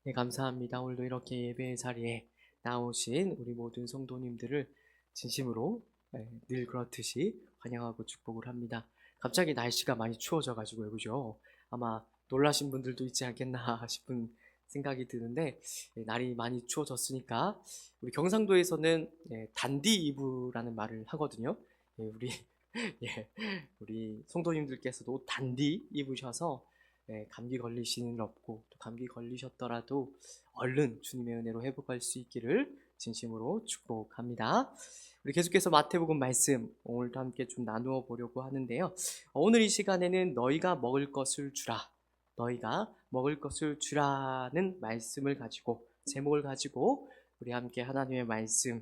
네, 감사합니다. 오늘도 이렇게 예배의 자리에 나오신 우리 모든 성도님들을 진심으로 늘 그렇듯이 환영하고 축복을 합니다. 갑자기 날씨가 많이 추워져가지고요, 그죠? 아마 놀라신 분들도 있지 않겠나 싶은 생각이 드는데, 날이 많이 추워졌으니까 우리 경상도에서는 단디 이브라는 말을 하거든요. 우리 예, 우리 성도님들께서도 단디 입으셔서 감기 걸리시는 일 없고, 또 감기 걸리셨더라도 얼른 주님의 은혜로 회복할 수 있기를 진심으로 축복합니다. 우리 계속해서 마태복음 말씀 오늘도 함께 좀 나누어 보려고 하는데요. 오늘 이 시간에는 너희가 먹을 것을 주라, 너희가 먹을 것을 주라는 말씀을 가지고, 제목을 가지고 우리 함께 하나님의 말씀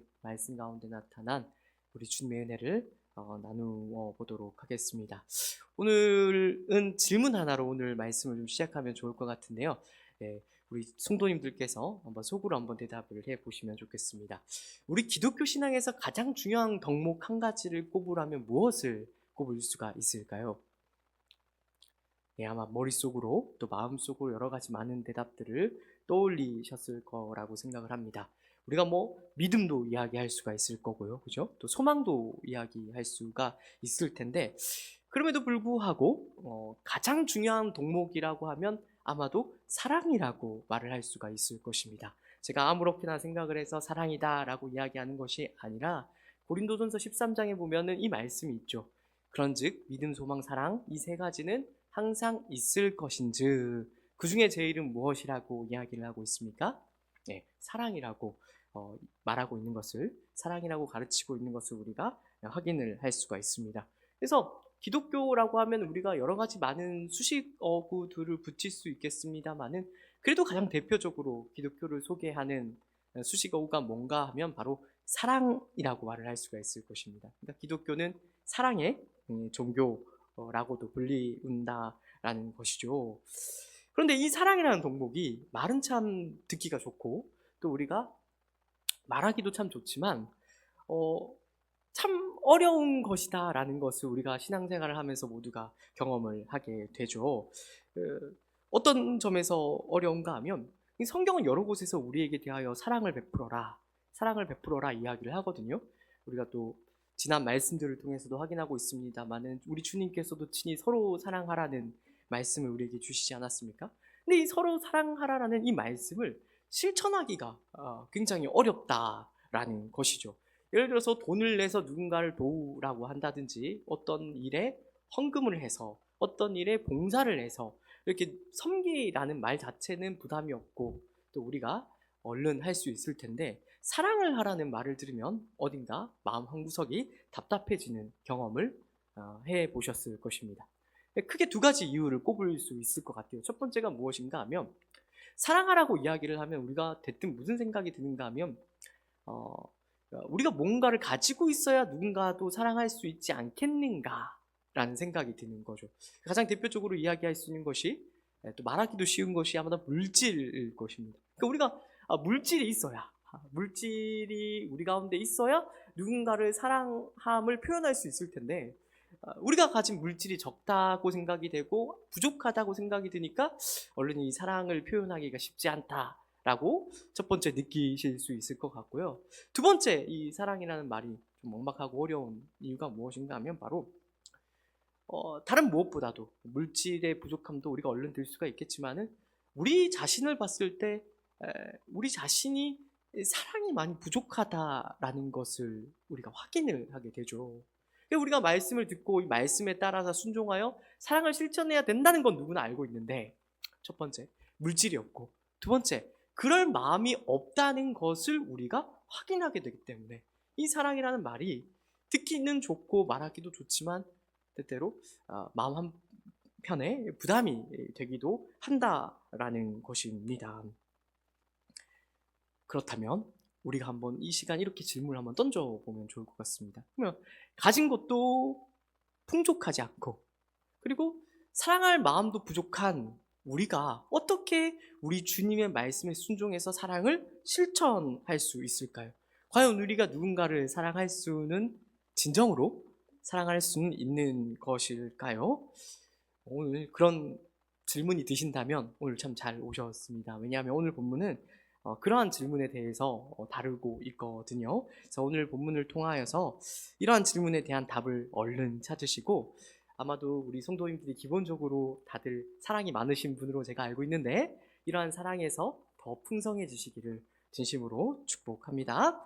가운데 나타난 우리 주님의 은혜를 나누어 보도록 하겠습니다. 오늘은 질문 하나로 오늘 말씀을 좀 시작하면 좋을 것 같은데요. 우리 성도님들께서 속으로 한번 대답을 해보시면 좋겠습니다. 우리 기독교 신앙에서 가장 중요한 덕목 한 가지를 꼽으라면 무엇을 꼽을 수가 있을까요? 아마 머릿속으로 또 마음속으로 여러 가지 많은 대답들을 떠올리셨을 거라고 생각을 합니다. 우리가 믿음도 이야기할 수가 있을 거고요, 그죠? 또 소망도 이야기할 수가 있을 텐데, 그럼에도 불구하고 가장 중요한 덕목이라고 하면 아마도 사랑이라고 말을 할 수가 있을 것입니다. 제가 아무렇게나 생각을 해서 사랑이다라고 이야기하는 것이 아니라 고린도전서 13장에 보면은 이 말씀이 있죠. 그런즉 믿음, 소망, 사랑 이 세 가지는 항상 있을 것인즉 그 중에 제일은 무엇이라고 이야기를 하고 있습니까? 사랑이라고 말하고 있는 것을, 사랑이라고 가르치고 있는 것을 우리가 확인을 할 수가 있습니다. 그래서 기독교라고 하면 우리가 여러 가지 많은 수식어구들을 붙일 수 있겠습니다만은, 그래도 가장 대표적으로 기독교를 소개하는 수식어구가 뭔가 하면 바로 사랑이라고 말을 할 수가 있을 것입니다. 그러니까 기독교는 사랑의 종교라고도 불리운다라는 것이죠. 그런데 이 사랑이라는 덕목이 말은 참 듣기가 좋고, 또 우리가 말하기도 참 좋지만 참 어려운 것이다 라는 것을 우리가 신앙생활을 하면서 모두가 경험을 하게 되죠. 어떤 점에서 어려운가 하면, 이 성경은 여러 곳에서 우리에게 대하여 사랑을 베풀어라 이야기를 하거든요. 우리가 또 지난 말씀들을 통해서도 확인하고 있습니다만은, 우리 주님께서도 친히 서로 사랑하라는 말씀을 우리에게 주시지 않았습니까? 근데 이 서로 사랑하라는 이 말씀을 실천하기가 굉장히 어렵다라는 것이죠. 예를 들어서 돈을 내서 누군가를 도우라고 한다든지, 어떤 일에 헌금을 해서, 어떤 일에 봉사를 해서 이렇게 섬기라는 말 자체는 부담이 없고, 또 우리가 얼른 할 수 있을 텐데, 사랑을 하라는 말을 들으면 어딘가 마음 한구석이 답답해지는 경험을 해 보셨을 것입니다. 크게 두 가지 이유를 꼽을 수 있을 것 같아요. 첫 번째가 무엇인가 하면, 사랑하라고 이야기를 하면 우리가 대뜸 무슨 생각이 드는가 하면, 어, 우리가 뭔가를 가지고 있어야 누군가도 사랑할 수 있지 않겠는가라는 생각이 드는 거죠. 가장 대표적으로 이야기할 수 있는 것이, 또 말하기도 쉬운 것이 아마도 물질일 것입니다. 그러니까 우리가 물질이 있어야, 물질이 우리 가운데 있어야 누군가를 사랑함을 표현할 수 있을 텐데, 우리가 가진 물질이 적다고 생각이 되고 부족하다고 생각이 드니까 얼른 이 사랑을 표현하기가 쉽지 않다라고 첫 번째 느끼실 수 있을 것 같고요. 두 번째, 이 사랑이라는 말이 좀 막막하고 어려운 이유가 무엇인가 하면 바로 다른 무엇보다도 물질의 부족함도 우리가 얼른 들 수가 있겠지만은, 우리 자신을 봤을 때 우리 자신이 사랑이 많이 부족하다라는 것을 우리가 확인을 하게 되죠. 우리가 말씀을 듣고 이 말씀에 따라서 순종하여 사랑을 실천해야 된다는 건 누구나 알고 있는데, 첫 번째, 물질이 없고, 두 번째, 그럴 마음이 없다는 것을 우리가 확인하게 되기 때문에 이 사랑이라는 말이 듣기는 좋고 말하기도 좋지만 때때로 마음 한편에 부담이 되기도 한다라는 것입니다. 그렇다면 우리가 한번 이 시간 이렇게 질문을 한번 던져보면 좋을 것 같습니다. 그러면 가진 것도 풍족하지 않고, 그리고 사랑할 마음도 부족한 우리가 어떻게 우리 주님의 말씀에 순종해서 사랑을 실천할 수 있을까요? 과연 우리가 누군가를 사랑할 수는, 진정으로 사랑할 수는 있는 것일까요? 오늘 그런 질문이 드신다면 오늘 참 잘 오셨습니다. 왜냐하면 오늘 본문은 그러한 질문에 대해서 다루고 있거든요. 그래서 오늘 본문을 통하여서 이러한 질문에 대한 답을 얼른 찾으시고, 아마도 우리 성도님들이 기본적으로 다들 사랑이 많으신 분으로 제가 알고 있는데, 이러한 사랑에서 더 풍성해지시기를 진심으로 축복합니다.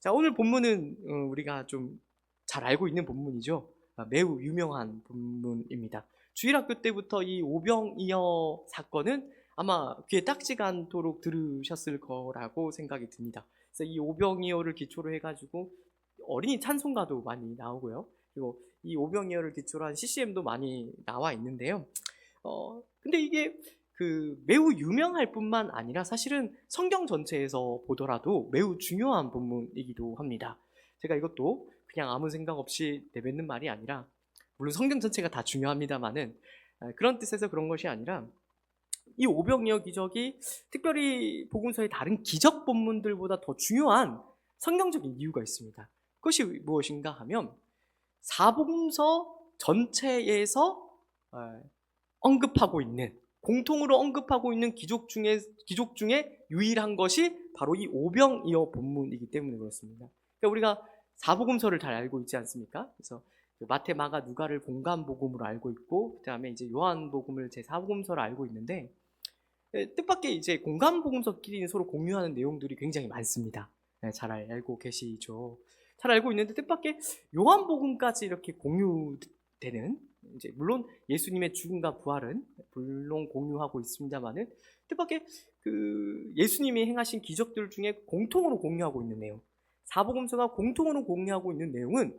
자, 오늘 본문은 우리가 좀 잘 알고 있는 본문이죠. 매우 유명한 본문입니다. 주일학교 때부터 이 오병이어 사건은 아마 귀에 딱지가 않도록 들으셨을 거라고 생각이 듭니다. 그래서 이 오병이어를 기초로 해가지고 어린이 찬송가도 많이 나오고요. 그리고 이 오병이어를 기초로 한 CCM도 많이 나와 있는데요. 근데 이게 매우 유명할 뿐만 아니라 사실은 성경 전체에서 보더라도 매우 중요한 본문이기도 합니다. 제가 이것도 그냥 아무 생각 없이 내뱉는 말이 아니라, 물론 성경 전체가 다 중요합니다만은 그런 뜻에서 그런 것이 아니라, 이 오병이어 기적이 특별히 복음서의 다른 기적 본문들보다 더 중요한 성경적인 이유가 있습니다. 그것이 무엇인가 하면 사복음서 전체에서 언급하고 있는, 공통으로 언급하고 있는 기적 중에 유일한 것이 바로 이 오병이어 본문이기 때문에 그렇습니다. 그러니까 우리가 사복음서를 잘 알고 있지 않습니까? 그래서 마태, 마가, 누가를 공관복음으로 알고 있고, 그다음에 이제 요한복음을 제 사복음서로 알고 있는데, 뜻밖의 이제 공관복음서끼리 서로 공유하는 내용들이 굉장히 많습니다. 잘 알고 계시죠? 잘 알고 있는데 뜻밖의 요한복음까지 이렇게 공유되는, 이제 물론 예수님의 죽음과 부활은 물론 공유하고 있습니다만은, 뜻밖의 예수님이 행하신 기적들 중에 공통으로 공유하고 있는 내용, 사복음서가 공통으로 공유하고 있는 내용은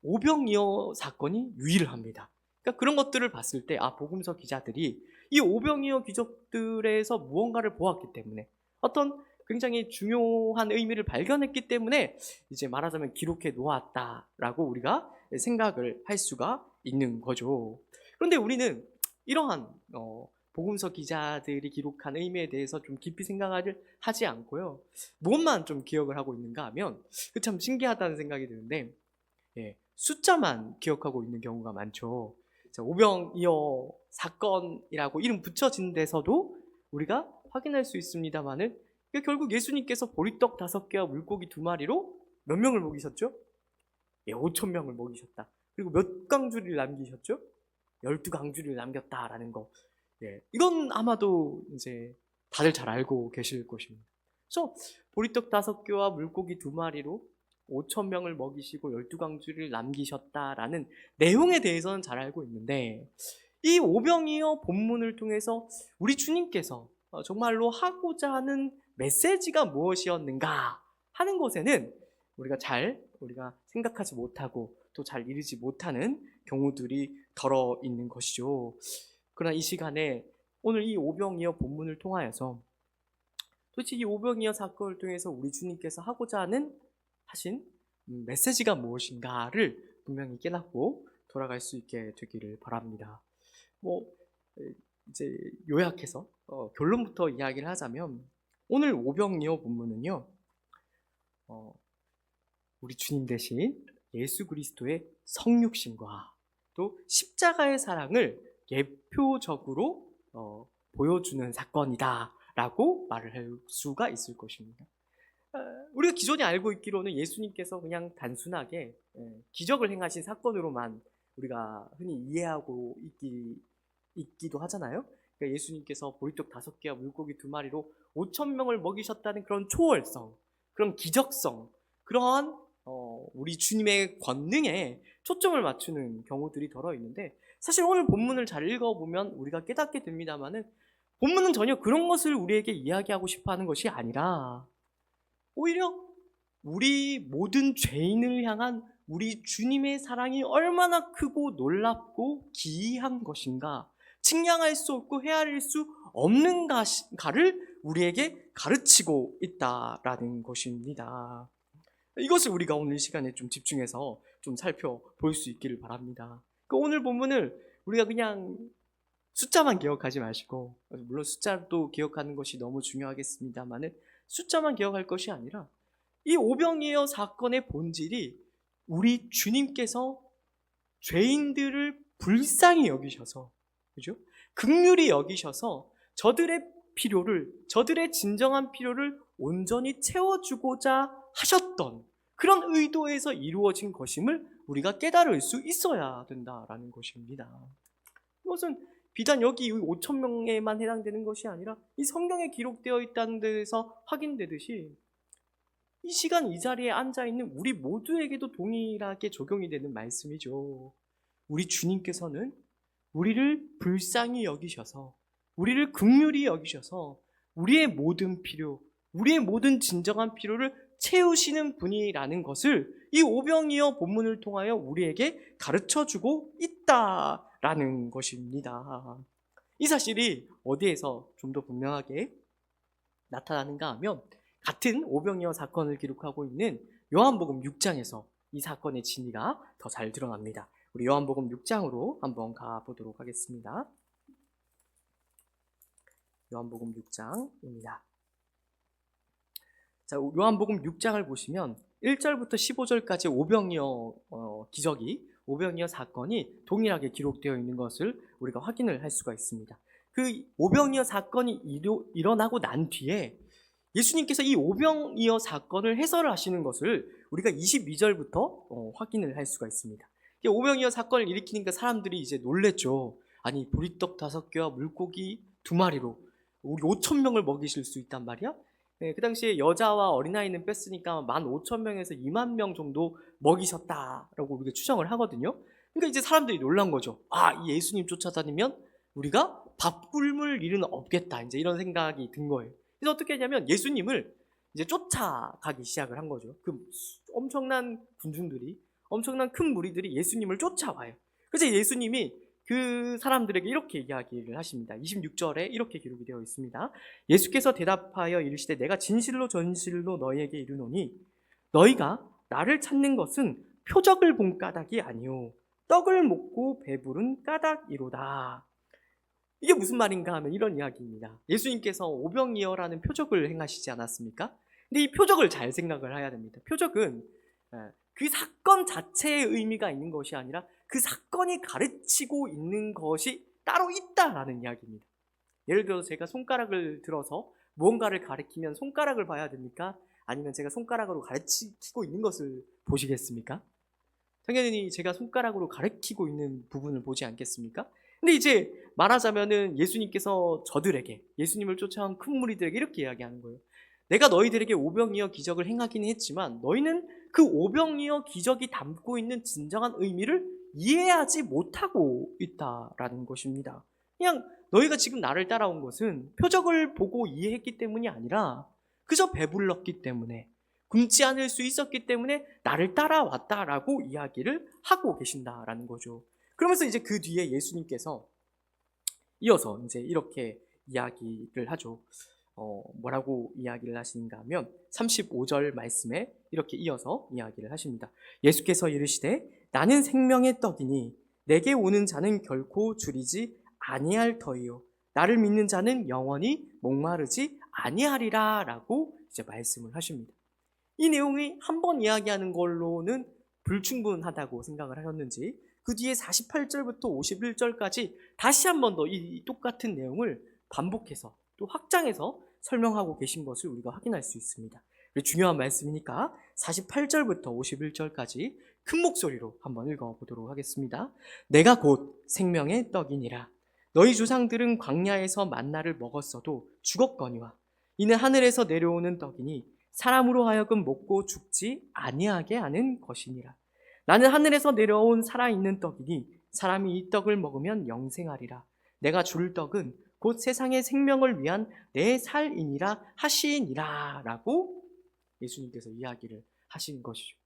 오병이어 사건이 유일합니다. 그러니까 그런 것들을 봤을 때 복음서 기자들이 이 오병이어 기적들에서 무언가를 보았기 때문에, 어떤 굉장히 중요한 의미를 발견했기 때문에 이제 말하자면 기록해 놓았다라고 우리가 생각을 할 수가 있는 거죠. 그런데 우리는 이러한 복음서 기자들이 기록한 의미에 대해서 좀 깊이 생각을 하지 않고요, 무엇만 좀 기억을 하고 있는가 하면 참 신기하다는 생각이 드는데, 숫자만 기억하고 있는 경우가 많죠. 오병이어 사건이라고 이름 붙여진 데서도 우리가 확인할 수 있습니다만은, 결국 예수님께서 보리떡 5개와 물고기 2마리로 몇 명을 먹이셨죠? 5,000명을 먹이셨다. 그리고 몇 강주리를 남기셨죠? 12강주리를 남겼다라는 거. 이건 아마도 이제 다들 잘 알고 계실 것입니다. 그래서 보리떡 5개와 물고기 2마리로 5,000명을 먹이시고 12강주리를 남기셨다라는 내용에 대해서는 잘 알고 있는데, 이 오병이어 본문을 통해서 우리 주님께서 정말로 하고자 하는 메시지가 무엇이었는가 하는 것에는 우리가 생각하지 못하고 또 잘 이르지 못하는 경우들이 덜어 있는 것이죠. 그러나 이 시간에 오늘 이 오병이어 본문을 통하여서 도대체 이 오병이어 사건을 통해서 우리 주님께서 하고자 하신 메시지가 무엇인가를 분명히 깨닫고 돌아갈 수 있게 되기를 바랍니다. 이제 요약해서 결론부터 이야기를 하자면, 오늘 오병이어 본문은요, 우리 주님 대신 예수 그리스도의 성육신과 또 십자가의 사랑을 예표적으로 보여주는 사건이다라고 말을 할 수가 있을 것입니다. 우리가 기존에 알고 있기로는 예수님께서 그냥 단순하게 기적을 행하신 사건으로만 우리가 흔히 이해하고 있기도 하잖아요. 그러니까 예수님께서 보리떡 5개와 물고기 2마리로 5,000명을 먹이셨다는 그런 초월성, 그런 기적성, 그러한 우리 주님의 권능에 초점을 맞추는 경우들이 덜어 있는데, 사실 오늘 본문을 잘 읽어보면 우리가 깨닫게 됩니다만은, 본문은 전혀 그런 것을 우리에게 이야기하고 싶어 하는 것이 아니라 오히려 우리 모든 죄인을 향한 우리 주님의 사랑이 얼마나 크고 놀랍고 기이한 것인가, 측량할 수 없고 헤아릴 수 없는가를 우리에게 가르치고 있다라는 것입니다. 이것을 우리가 오늘 이 시간에 좀 집중해서 좀 살펴볼 수 있기를 바랍니다. 오늘 본문을 우리가 그냥 숫자만 기억하지 마시고, 물론 숫자도 기억하는 것이 너무 중요하겠습니다만은 숫자만 기억할 것이 아니라 이 오병이어 사건의 본질이 우리 주님께서 죄인들을 불쌍히 여기셔서, 그죠? 긍휼히 여기셔서 저들의 진정한 필요를 온전히 채워주고자 하셨던 그런 의도에서 이루어진 것임을 우리가 깨달을 수 있어야 된다라는 것입니다. 이것은 비단 여기 5천 명에만 해당되는 것이 아니라 이 성경에 기록되어 있다는 데서 확인되듯이 이 시간 이 자리에 앉아있는 우리 모두에게도 동일하게 적용이 되는 말씀이죠. 우리 주님께서는 우리를 불쌍히 여기셔서, 우리를 긍휼히 여기셔서 우리의 모든 필요, 우리의 모든 진정한 필요를 채우시는 분이라는 것을 이 오병이어 본문을 통하여 우리에게 가르쳐주고 있다라는 것입니다. 이 사실이 어디에서 좀 더 분명하게 나타나는가 하면 같은 오병이어 사건을 기록하고 있는 요한복음 6장에서 이 사건의 진위가 더 잘 드러납니다. 우리 요한복음 6장으로 한번 가보도록 하겠습니다. 요한복음 6장입니다. 자, 요한복음 6장을 보시면 1절부터 15절까지 오병이어 사건이 동일하게 기록되어 있는 것을 우리가 확인을 할 수가 있습니다. 그 오병이어 사건이 일어나고 난 뒤에 예수님께서 이 오병이어 사건을 해설하시는 것을 우리가 22절부터 확인을 할 수가 있습니다. 오병이어 사건을 일으키니까 사람들이 이제 놀랬죠. 아니, 보리떡 5개와 물고기 2마리로 우리 5천 명을 먹이실 수 있단 말이야? 네, 그 당시에 여자와 어린아이는 뺐으니까 15,000명에서 2만 명 정도 먹이셨다라고 우리가 추정을 하거든요. 그러니까 이제 사람들이 놀란 거죠. 아, 이 예수님 쫓아다니면 우리가 밥 굶을 일은 없겠다. 이제 이런 생각이 든 거예요. 그래서 어떻게 했냐면 예수님을 이제 쫓아가기 시작을 한 거죠. 그 엄청난 군중들이, 엄청난 큰 무리들이 예수님을 쫓아와요. 그래서 예수님이 그 사람들에게 이렇게 이야기를 하십니다. 26절에 이렇게 기록이 되어 있습니다. 예수께서 대답하여 이르시되 내가 진실로 진실로 너희에게 이르노니 너희가 나를 찾는 것은 표적을 본 까닭이 아니오 떡을 먹고 배부른 까닭이로다. 이게 무슨 말인가 하면 이런 이야기입니다. 예수님께서 오병이어라는 표적을 행하시지 않았습니까? 근데 이 표적을 잘 생각을 해야 됩니다. 표적은 그 사건 자체의 의미가 있는 것이 아니라 그 사건이 가르치고 있는 것이 따로 있다라는 이야기입니다. 예를 들어서 제가 손가락을 들어서 무언가를 가리키면 손가락을 봐야 됩니까? 아니면 제가 손가락으로 가르치고 있는 것을 보시겠습니까? 당연히 제가 손가락으로 가르치고 있는 부분을 보지 않겠습니까? 근데 이제 말하자면은 예수님께서 저들에게, 예수님을 쫓아온 큰 무리들에게 이렇게 이야기하는 거예요. 내가 너희들에게 오병이어 기적을 행하기는 했지만 너희는 그 오병이어 기적이 담고 있는 진정한 의미를 이해하지 못하고 있다라는 것입니다. 그냥 너희가 지금 나를 따라온 것은 표적을 보고 이해했기 때문이 아니라 그저 배불렀기 때문에, 굶지 않을 수 있었기 때문에 나를 따라왔다라고 이야기를 하고 계신다라는 거죠. 그러면서 이제 그 뒤에 예수님께서 이어서 이제 이렇게 이야기를 하죠. 뭐라고 이야기를 하시는가 하면 35절 말씀에 이렇게 이어서 이야기를 하십니다. 예수께서 이르시되 나는 생명의 떡이니 내게 오는 자는 결코 줄이지 아니할 터이요 나를 믿는 자는 영원히 목마르지 아니하리라 라고 이제 말씀을 하십니다. 이 내용이 한 번 이야기하는 걸로는 불충분하다고 생각을 하셨는지 그 뒤에 48절부터 51절까지 다시 한 번 더 이 똑같은 내용을 반복해서 또 확장해서 설명하고 계신 것을 우리가 확인할 수 있습니다. 중요한 말씀이니까 48절부터 51절까지 큰 목소리로 한번 읽어보도록 하겠습니다. 내가 곧 생명의 떡이니라. 너희 조상들은 광야에서 만나를 먹었어도 죽었거니와 이는 하늘에서 내려오는 떡이니 사람으로 하여금 먹고 죽지 아니하게 하는 것이니라. 나는 하늘에서 내려온 살아있는 떡이니 사람이 이 떡을 먹으면 영생하리라. 내가 줄 떡은 곧 세상의 생명을 위한 내 살이니라 하시니라 라고 예수님께서 이야기를 하신 것이죠.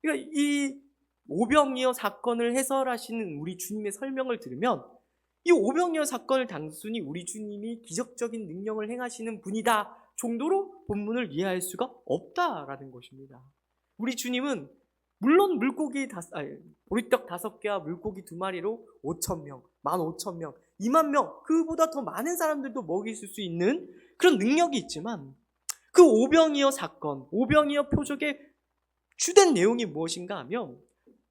그러니까 이 오병이어 사건을 해설하시는 우리 주님의 설명을 들으면 이 오병이어 사건을 단순히 우리 주님이 기적적인 능력을 행하시는 분이다 정도로 본문을 이해할 수가 없다라는 것입니다. 우리 주님은 물론 보리떡 5개와 물고기 2마리로 5,000명, 15,000명, 2만 명, 그보다 더 많은 사람들도 먹이실 수 있는 그런 능력이 있지만 그 오병이어 사건, 오병이어 표적의 주된 내용이 무엇인가 하면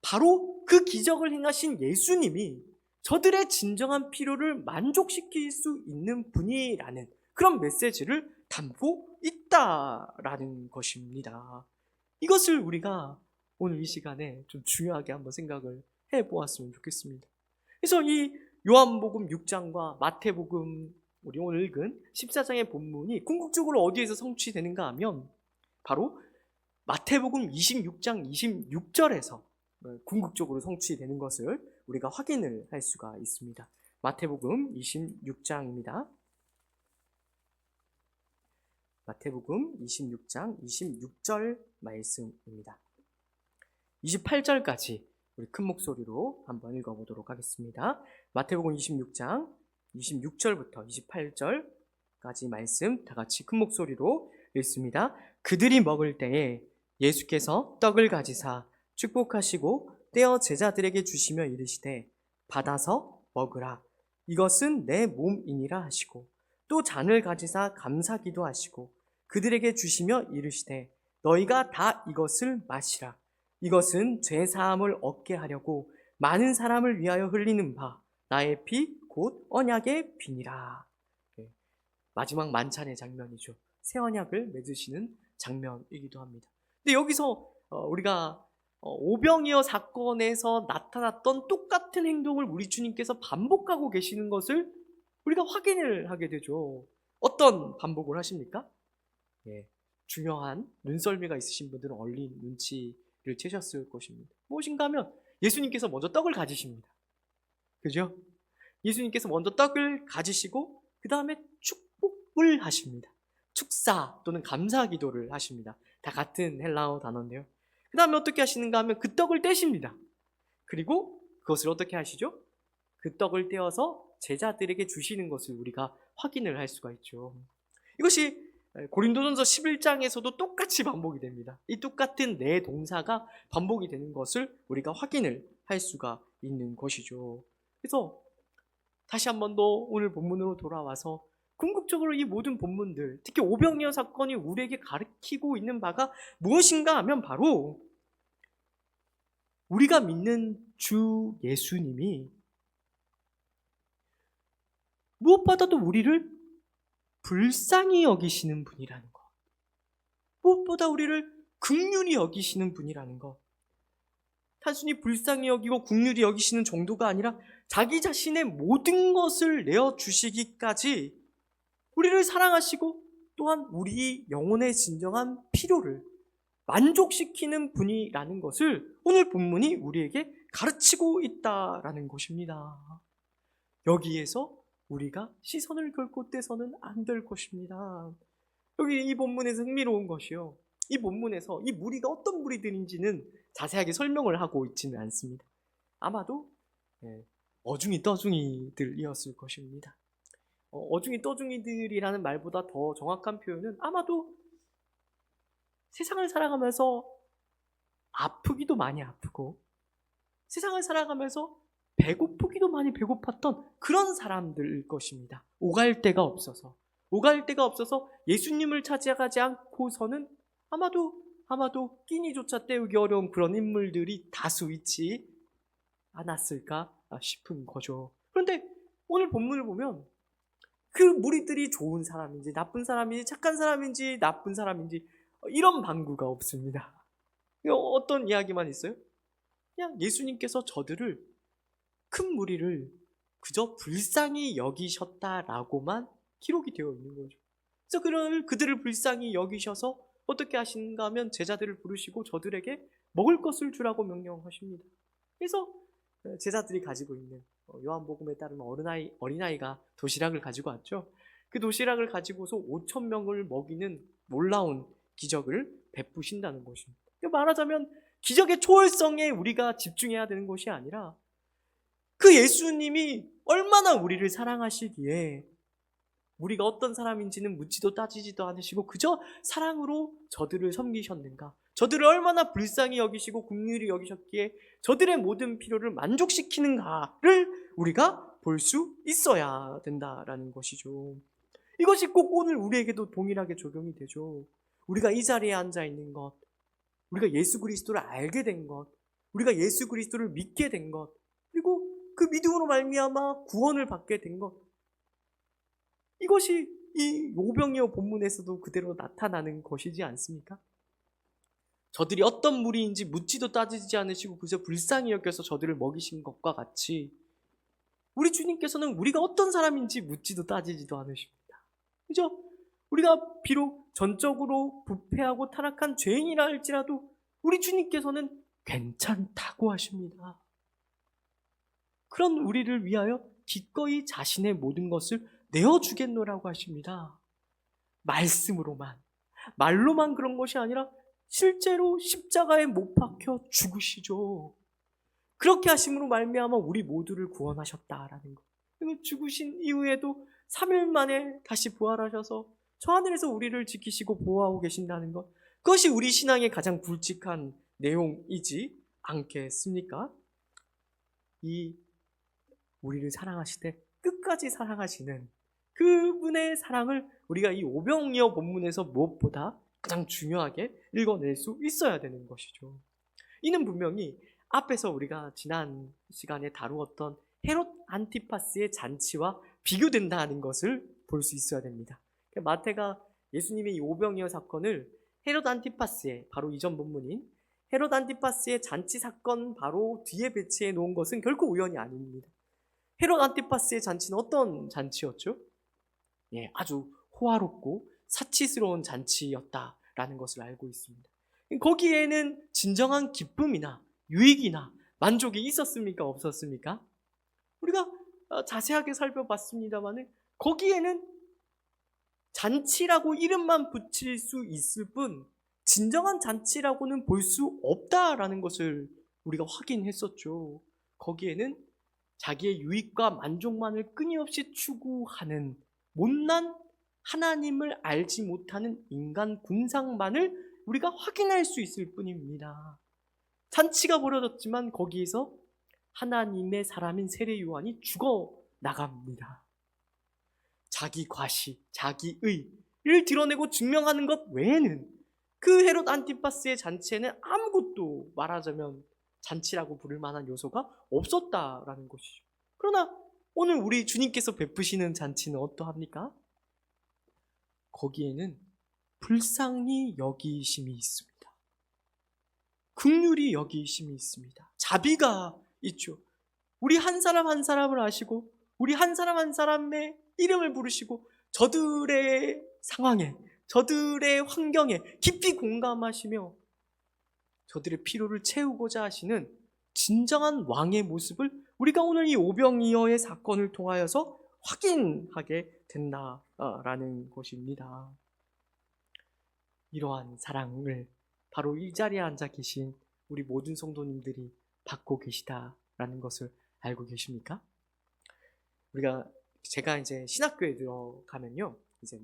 바로 그 기적을 행하신 예수님이 저들의 진정한 필요를 만족시킬 수 있는 분이라는 그런 메시지를 담고 있다라는 것입니다. 이것을 우리가 오늘 이 시간에 좀 중요하게 한번 생각을 해보았으면 좋겠습니다. 그래서 이 요한복음 6장과 마태복음 우리 오늘 읽은 14장의 본문이 궁극적으로 어디에서 성취되는가 하면 바로 마태복음 26장 26절에서 궁극적으로 성취되는 것을 우리가 확인을 할 수가 있습니다. 마태복음 26장입니다. 마태복음 26장 26절 말씀입니다. 28절까지 우리 큰 목소리로 한번 읽어보도록 하겠습니다. 마태복음 26장 26절부터 28절까지 말씀 다 같이 큰 목소리로 읽습니다. 그들이 먹을 때에 예수께서 떡을 가지사 축복하시고 떼어 제자들에게 주시며 이르시되 받아서 먹으라 이것은 내 몸이니라 하시고 또 잔을 가지사 감사기도 하시고 그들에게 주시며 이르시되 너희가 다 이것을 마시라 이것은 죄사함을 얻게 하려고 많은 사람을 위하여 흘리는 바 나의 피 곧 언약의 피니라. 마지막 만찬의 장면이죠. 새 언약을 맺으시는 장면이기도 합니다. 근데 여기서 우리가 오병이어 사건에서 나타났던 똑같은 행동을 우리 주님께서 반복하고 계시는 것을 우리가 확인을 하게 되죠. 어떤 반복을 하십니까? 중요한 눈썰미가 있으신 분들은 얼른 눈치를 채셨을 것입니다. 무엇인가 하면 예수님께서 먼저 떡을 가지십니다. 그죠? 예수님께서 먼저 떡을 가지시고 그 다음에 축복을 하십니다. 축사 또는 감사 기도를 하십니다. 다 같은 헬라어 단어인데요. 그 다음에 어떻게 하시는가 하면 그 떡을 떼십니다. 그리고 그것을 어떻게 하시죠? 그 떡을 떼어서 제자들에게 주시는 것을 우리가 확인을 할 수가 있죠. 이것이 고린도전서 11장에서도 똑같이 반복이 됩니다. 이 똑같은 네 동사가 반복이 되는 것을 우리가 확인을 할 수가 있는 것이죠. 그래서 다시 한 번 더 오늘 본문으로 돌아와서 궁극적으로 이 모든 본문들, 특히 오병이어 사건이 우리에게 가르치고 있는 바가 무엇인가 하면 바로 우리가 믿는 주 예수님이 무엇보다도 우리를 불쌍히 여기시는 분이라는 것, 무엇보다 우리를 긍휼히 여기시는 분이라는 것, 단순히 불쌍히 여기고 긍휼히 여기시는 정도가 아니라 자기 자신의 모든 것을 내어주시기까지 우리를 사랑하시고 또한 우리 영혼의 진정한 필요를 만족시키는 분이라는 것을 오늘 본문이 우리에게 가르치고 있다라는 것입니다. 여기에서 우리가 시선을 결코 떼서는 안 될 것입니다. 여기 이 본문에서 흥미로운 것이요, 이 본문에서 이 무리가 어떤 무리들인지는 자세하게 설명을 하고 있지는 않습니다. 아마도 어중이 떠중이들이었을 것입니다. 어중이 떠중이들이라는 말보다 더 정확한 표현은 아마도 세상을 살아가면서 아프기도 많이 아프고 세상을 살아가면서 배고프기도 많이 배고팠던 그런 사람들일 것입니다. 오갈 데가 없어서 예수님을 찾아가지 않고서는 아마도 끼니조차 때우기 어려운 그런 인물들이 다수 있지 않았을까 싶은 거죠. 그런데 오늘 본문을 보면 그 무리들이 좋은 사람인지 나쁜 사람인지 착한 사람인지 나쁜 사람인지 이런 방구가 없습니다. 어떤 이야기만 있어요? 그냥 예수님께서 저들을, 큰 무리를 그저 불쌍히 여기셨다라고만 기록이 되어 있는 거죠. 그래서 그들을 불쌍히 여기셔서 어떻게 하시는가 하면 제자들을 부르시고 저들에게 먹을 것을 주라고 명령하십니다. 그래서 제자들이 가지고 있는, 요한복음에 따르면 어린아이가 도시락을 가지고 왔죠. 그 도시락을 가지고서 5,000명을 먹이는 놀라운 기적을 베푸신다는 것입니다. 말하자면 기적의 초월성에 우리가 집중해야 되는 것이 아니라 그 예수님이 얼마나 우리를 사랑하시기에 우리가 어떤 사람인지는 묻지도 따지지도 않으시고 그저 사랑으로 저들을 섬기셨는가, 저들을 얼마나 불쌍히 여기시고 긍휼히 여기셨기에 저들의 모든 필요를 만족시키는가를 우리가 볼 수 있어야 된다라는 것이죠. 이것이 꼭 오늘 우리에게도 동일하게 적용이 되죠. 우리가 이 자리에 앉아 있는 것, 우리가 예수 그리스도를 알게 된 것, 우리가 예수 그리스도를 믿게 된 것, 그리고 그 믿음으로 말미암아 구원을 받게 된 것. 이것이 이 오병이어 본문에서도 그대로 나타나는 것이지 않습니까? 저들이 어떤 무리인지 묻지도 따지지 않으시고 그저 불쌍히 여겨서 저들을 먹이신 것과 같이 우리 주님께서는 우리가 어떤 사람인지 묻지도 따지지도 않으십니다. 그죠? 우리가 비록 전적으로 부패하고 타락한 죄인이라 할지라도 우리 주님께서는 괜찮다고 하십니다. 그런 우리를 위하여 기꺼이 자신의 모든 것을 내어주겠노라고 하십니다. 말씀으로만, 말로만 그런 것이 아니라 실제로 십자가에 못 박혀 죽으시죠. 그렇게 하심으로 말미암아 우리 모두를 구원하셨다라는 것. 그리고 죽으신 이후에도 3일 만에 다시 부활하셔서 저 하늘에서 우리를 지키시고 보호하고 계신다는 것. 그것이 우리 신앙의 가장 굵직한 내용이지 않겠습니까? 이 우리를 사랑하시되 끝까지 사랑하시는 그분의 사랑을 우리가 이 오병이어 본문에서 무엇보다 가장 중요하게 읽어낼 수 있어야 되는 것이죠. 이는 분명히 앞에서 우리가 지난 시간에 다루었던 헤롯 안티파스의 잔치와 비교된다는 것을 볼 수 있어야 됩니다. 마태가 예수님의 이 오병이어 사건을 헤롯 안티파스의 바로 이전 본문인 헤롯 안티파스의 잔치 사건 바로 뒤에 배치해 놓은 것은 결코 우연이 아닙니다. 헤롯 안티파스의 잔치는 어떤 잔치였죠? 예, 아주 호화롭고 사치스러운 잔치였다라는 것을 알고 있습니다. 거기에는 진정한 기쁨이나 유익이나 만족이 있었습니까? 없었습니까? 우리가 자세하게 살펴봤습니다만 거기에는 잔치라고 이름만 붙일 수 있을 뿐 진정한 잔치라고는 볼 수 없다라는 것을 우리가 확인했었죠. 거기에는 자기의 유익과 만족만을 끊임없이 추구하는 못난 하나님을 알지 못하는 인간 군상만을 우리가 확인할 수 있을 뿐입니다. 잔치가 벌어졌지만 거기에서 하나님의 사람인 세례 요한이 죽어 나갑니다. 자기 과시, 자기 의를 드러내고 증명하는 것 외에는 그 헤롯 안티파스의 잔치에는 아무것도 말하자면 잔치라고 부를 만한 요소가 없었다라는 것이죠. 그러나 오늘 우리 주님께서 베푸시는 잔치는 어떠합니까? 거기에는 불쌍히 여기심이 있습니다. 긍휼히 여기심이 있습니다. 자비가 있죠. 우리 한 사람 한 사람을 아시고 우리 한 사람 한 사람의 이름을 부르시고 저들의 상황에 저들의 환경에 깊이 공감하시며 저들의 필요를 채우고자 하시는 진정한 왕의 모습을 우리가 오늘 이 오병이어의 사건을 통하여서 확인하게 된다라는 것입니다. 이러한 사랑을 바로 이 자리에 앉아 계신 우리 모든 성도님들이 받고 계시다라는 것을 알고 계십니까? 제가 이제 신학교에 들어가면요, 이제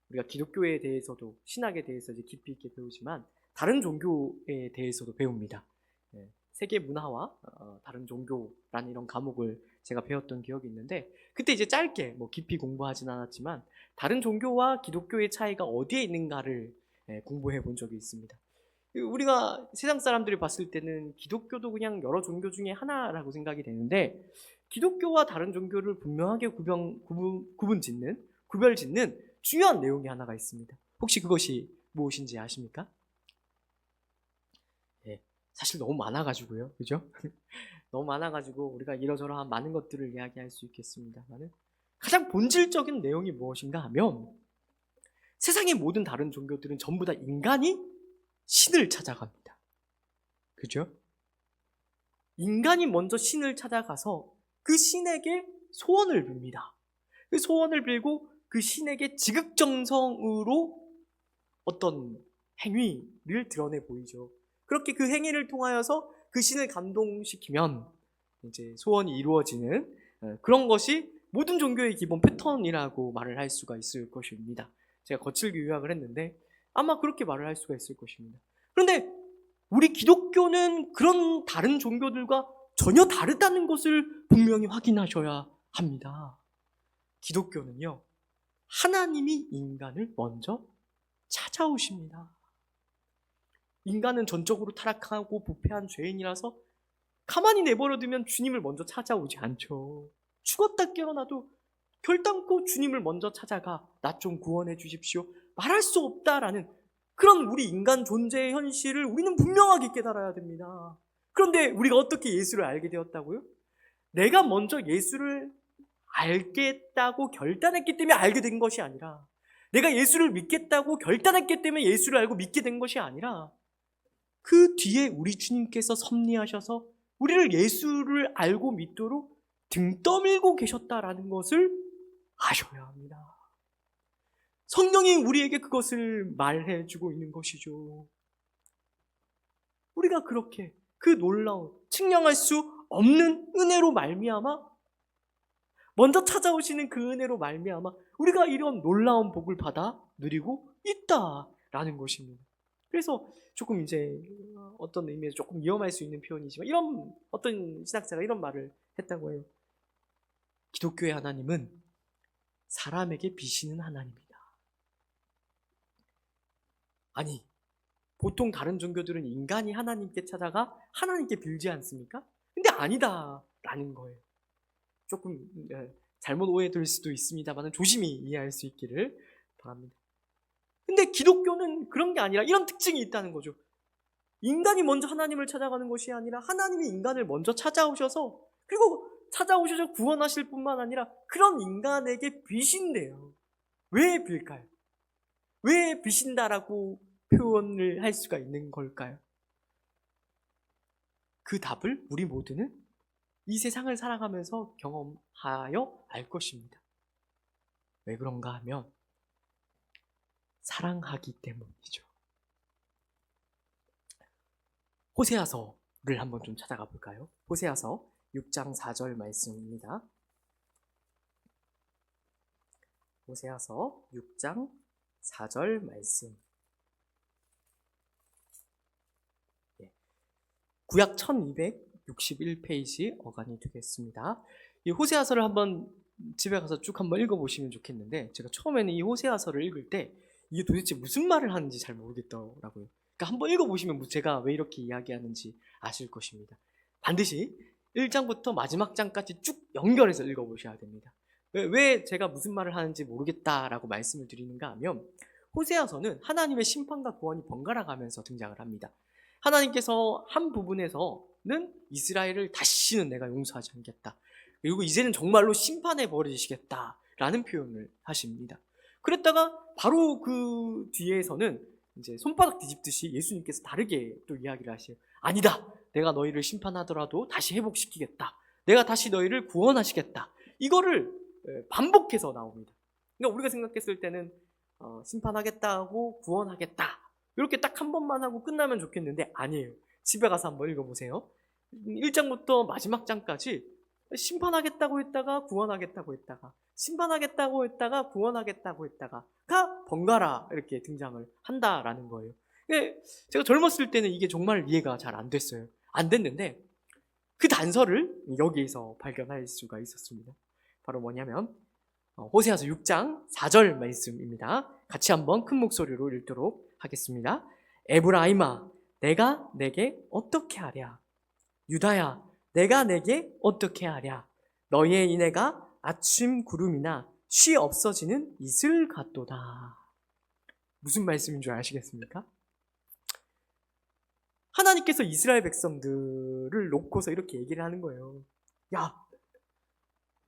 우리가 기독교에 대해서도 신학에 대해서 이제 깊이 있게 배우지만 다른 종교에 대해서도 배웁니다. 세계 문화와 다른 종교라는 이런 과목을 제가 배웠던 기억이 있는데 그때 이제 짧게 깊이 공부하진 않았지만 다른 종교와 기독교의 차이가 어디에 있는가를 공부해 본 적이 있습니다. 우리가 세상 사람들이 봤을 때는 기독교도 그냥 여러 종교 중에 하나라고 생각이 되는데 기독교와 다른 종교를 분명하게 구별 짓는 중요한 내용이 하나가 있습니다. 혹시 그것이 무엇인지 아십니까? 사실 너무 많아가지고요. 그죠? 너무 많아가지고 우리가 이러저러한 많은 것들을 이야기할 수 있겠습니다만 가장 본질적인 내용이 무엇인가 하면 세상의 모든 다른 종교들은 전부 다 인간이 신을 찾아갑니다. 그죠? 인간이 먼저 신을 찾아가서 그 신에게 소원을 빕니다. 그 소원을 빌고 그 신에게 지극정성으로 어떤 행위를 드러내 보이죠. 그렇게 그 행위를 통하여서 그 신을 감동시키면 이제 소원이 이루어지는 그런 것이 모든 종교의 기본 패턴이라고 말을 할 수가 있을 것입니다. 제가 거칠게 요약을 했는데 아마 그렇게 말을 할 수가 있을 것입니다. 그런데 우리 기독교는 그런 다른 종교들과 전혀 다르다는 것을 분명히 확인하셔야 합니다. 기독교는요, 하나님이 인간을 먼저 찾아오십니다. 인간은 전적으로 타락하고 부패한 죄인이라서 가만히 내버려두면 주님을 먼저 찾아오지 않죠. 죽었다 깨어나도 결단코 주님을 먼저 찾아가 나 좀 구원해 주십시오 말할 수 없다라는 그런 우리 인간 존재의 현실을 우리는 분명하게 깨달아야 됩니다. 그런데 우리가 어떻게 예수를 알게 되었다고요? 내가 먼저 예수를 알겠다고 결단했기 때문에 알게 된 것이 아니라, 내가 예수를 믿겠다고 결단했기 때문에 예수를 알고 믿게 된 것이 아니라, 그 뒤에 우리 주님께서 섭리하셔서 우리를 예수를 알고 믿도록 등 떠밀고 계셨다라는 것을 아셔야 합니다. 성령이 우리에게 그것을 말해주고 있는 것이죠. 우리가 그렇게 그 놀라운 측량할 수 없는 은혜로 말미암아, 먼저 찾아오시는 그 은혜로 말미암아 우리가 이런 놀라운 복을 받아 누리고 있다라는 것입니다. 그래서 조금 이제 어떤 의미에서 조금 위험할 수 있는 표현이지만, 이런 어떤 신학자가 이런 말을 했다고 해요. 기독교의 하나님은 사람에게 비시는 하나님이다. 아니, 보통 다른 종교들은 인간이 하나님께 찾아가 하나님께 빌지 않습니까? 근데 아니다라는 거예요. 조금 잘못 오해될 수도 있습니다만 조심히 이해할 수 있기를 바랍니다. 근데 기독교는 그런 게 아니라 이런 특징이 있다는 거죠. 인간이 먼저 하나님을 찾아가는 것이 아니라 하나님이 인간을 먼저 찾아오셔서, 그리고 찾아오셔서 구원하실 뿐만 아니라 그런 인간에게 비신대요. 왜 빌까요? 왜 비신다라고 표현을 할 수가 있는 걸까요? 그 답을 우리 모두는 이 세상을 살아가면서 경험하여 알 것입니다. 왜 그런가 하면 사랑하기 때문이죠. 호세아서를 한번 좀 찾아가 볼까요? 호세아서 6장 4절 말씀입니다. 호세아서 6장 4절 말씀. 구약 1261페이지 어간이 되겠습니다. 이 호세아서를 한번 집에 가서 쭉 한번 읽어보시면 좋겠는데, 제가 처음에는 이 호세아서를 읽을 때 이게 도대체 무슨 말을 하는지 잘 모르겠더라고요. 그러니까 한번 읽어보시면 제가 왜 이렇게 이야기하는지 아실 것입니다. 반드시 1장부터 마지막 장까지 쭉 연결해서 읽어보셔야 됩니다. 왜 제가 무슨 말을 하는지 모르겠다라고 말씀을 드리는가 하면, 호세아서는 하나님의 심판과 구원이 번갈아 가면서 등장을 합니다. 하나님께서 한 부분에서는 이스라엘을 다시는 내가 용서하지 않겠다, 그리고 이제는 정말로 심판해 버리시겠다라는 표현을 하십니다. 그랬다가 바로 그 뒤에서는 이제 손바닥 뒤집듯이 예수님께서 다르게 또 이야기를 하세요. 아니다, 내가 너희를 심판하더라도 다시 회복시키겠다, 내가 다시 너희를 구원하시겠다. 이거를 반복해서 나옵니다. 그러니까 우리가 생각했을 때는 심판하겠다 하고 구원하겠다 이렇게 딱 한 번만 하고 끝나면 좋겠는데 아니에요. 집에 가서 한번 읽어보세요. 1장부터 마지막 장까지 심판하겠다고 했다가 구원하겠다고 했다가, 심판하겠다고 했다가 구원하겠다고 했다가가 번갈아 이렇게 등장을 한다라는 거예요. 제가 젊었을 때는 이게 정말 이해가 잘 안 됐어요. 안 됐는데 그 단서를 여기에서 발견할 수가 있었습니다. 바로 뭐냐면 호세아서 6장 4절 말씀입니다. 같이 한번 큰 목소리로 읽도록 하겠습니다. 에브라임아, 내가 내게 어떻게 하랴? 유다야, 내가 내게 어떻게 하랴? 너희의 인애가 아침 구름이나 쉬 없어지는 이슬 같도다. 무슨 말씀인 줄 아시겠습니까? 하나님께서 이스라엘 백성들을 놓고서 이렇게 얘기를 하는 거예요. 야,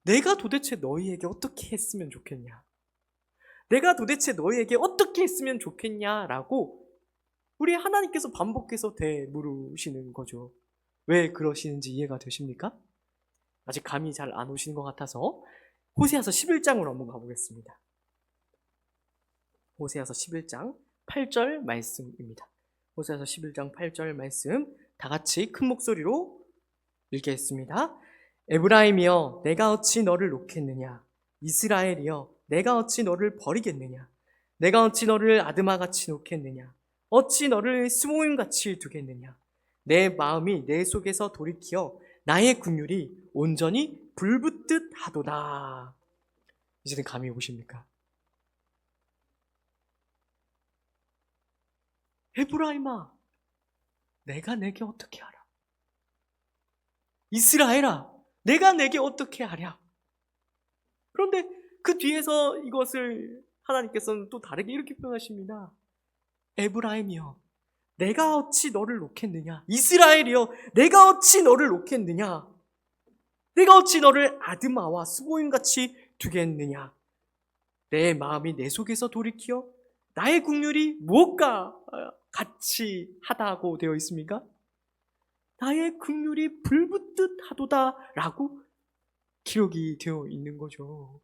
내가 도대체 너희에게 어떻게 했으면 좋겠냐? 내가 도대체 너희에게 어떻게 했으면 좋겠냐라고 우리 하나님께서 반복해서 되물으시는 거죠. 왜 그러시는지 이해가 되십니까? 아직 감이 잘 안 오시는 것 같아서 호세아서 11장으로 한번 가보겠습니다. 호세아서 11장 8절 말씀입니다. 호세아서 11장 8절 말씀 다 같이 큰 목소리로 읽겠습니다. 에브라임이여, 내가 어찌 너를 놓겠느냐? 이스라엘이여, 내가 어찌 너를 버리겠느냐? 내가 어찌 너를 아드마같이 놓겠느냐? 어찌 너를 스모임같이 두겠느냐? 내 마음이 내 속에서 돌이키어 나의 긍휼이 온전히 불붙듯 하도다. 이제는 감이 오십니까? 에브라임아, 내가 내게 어떻게 하라? 이스라엘아, 내가 내게 어떻게 하랴. 그런데 그 뒤에서 이것을 하나님께서는 또 다르게 이렇게 표현하십니다. 에브라임이여, 내가 어찌 너를 놓겠느냐. 이스라엘이여, 내가 어찌 너를 놓겠느냐. 내가 어찌 너를 아드마와 스보임같이 두겠느냐. 내 마음이 내 속에서 돌이키어 나의 국률이 무엇과 같이 하다고 되어 있습니까? 나의 국률이 불붙듯 하도다 라고 기록이 되어 있는 거죠.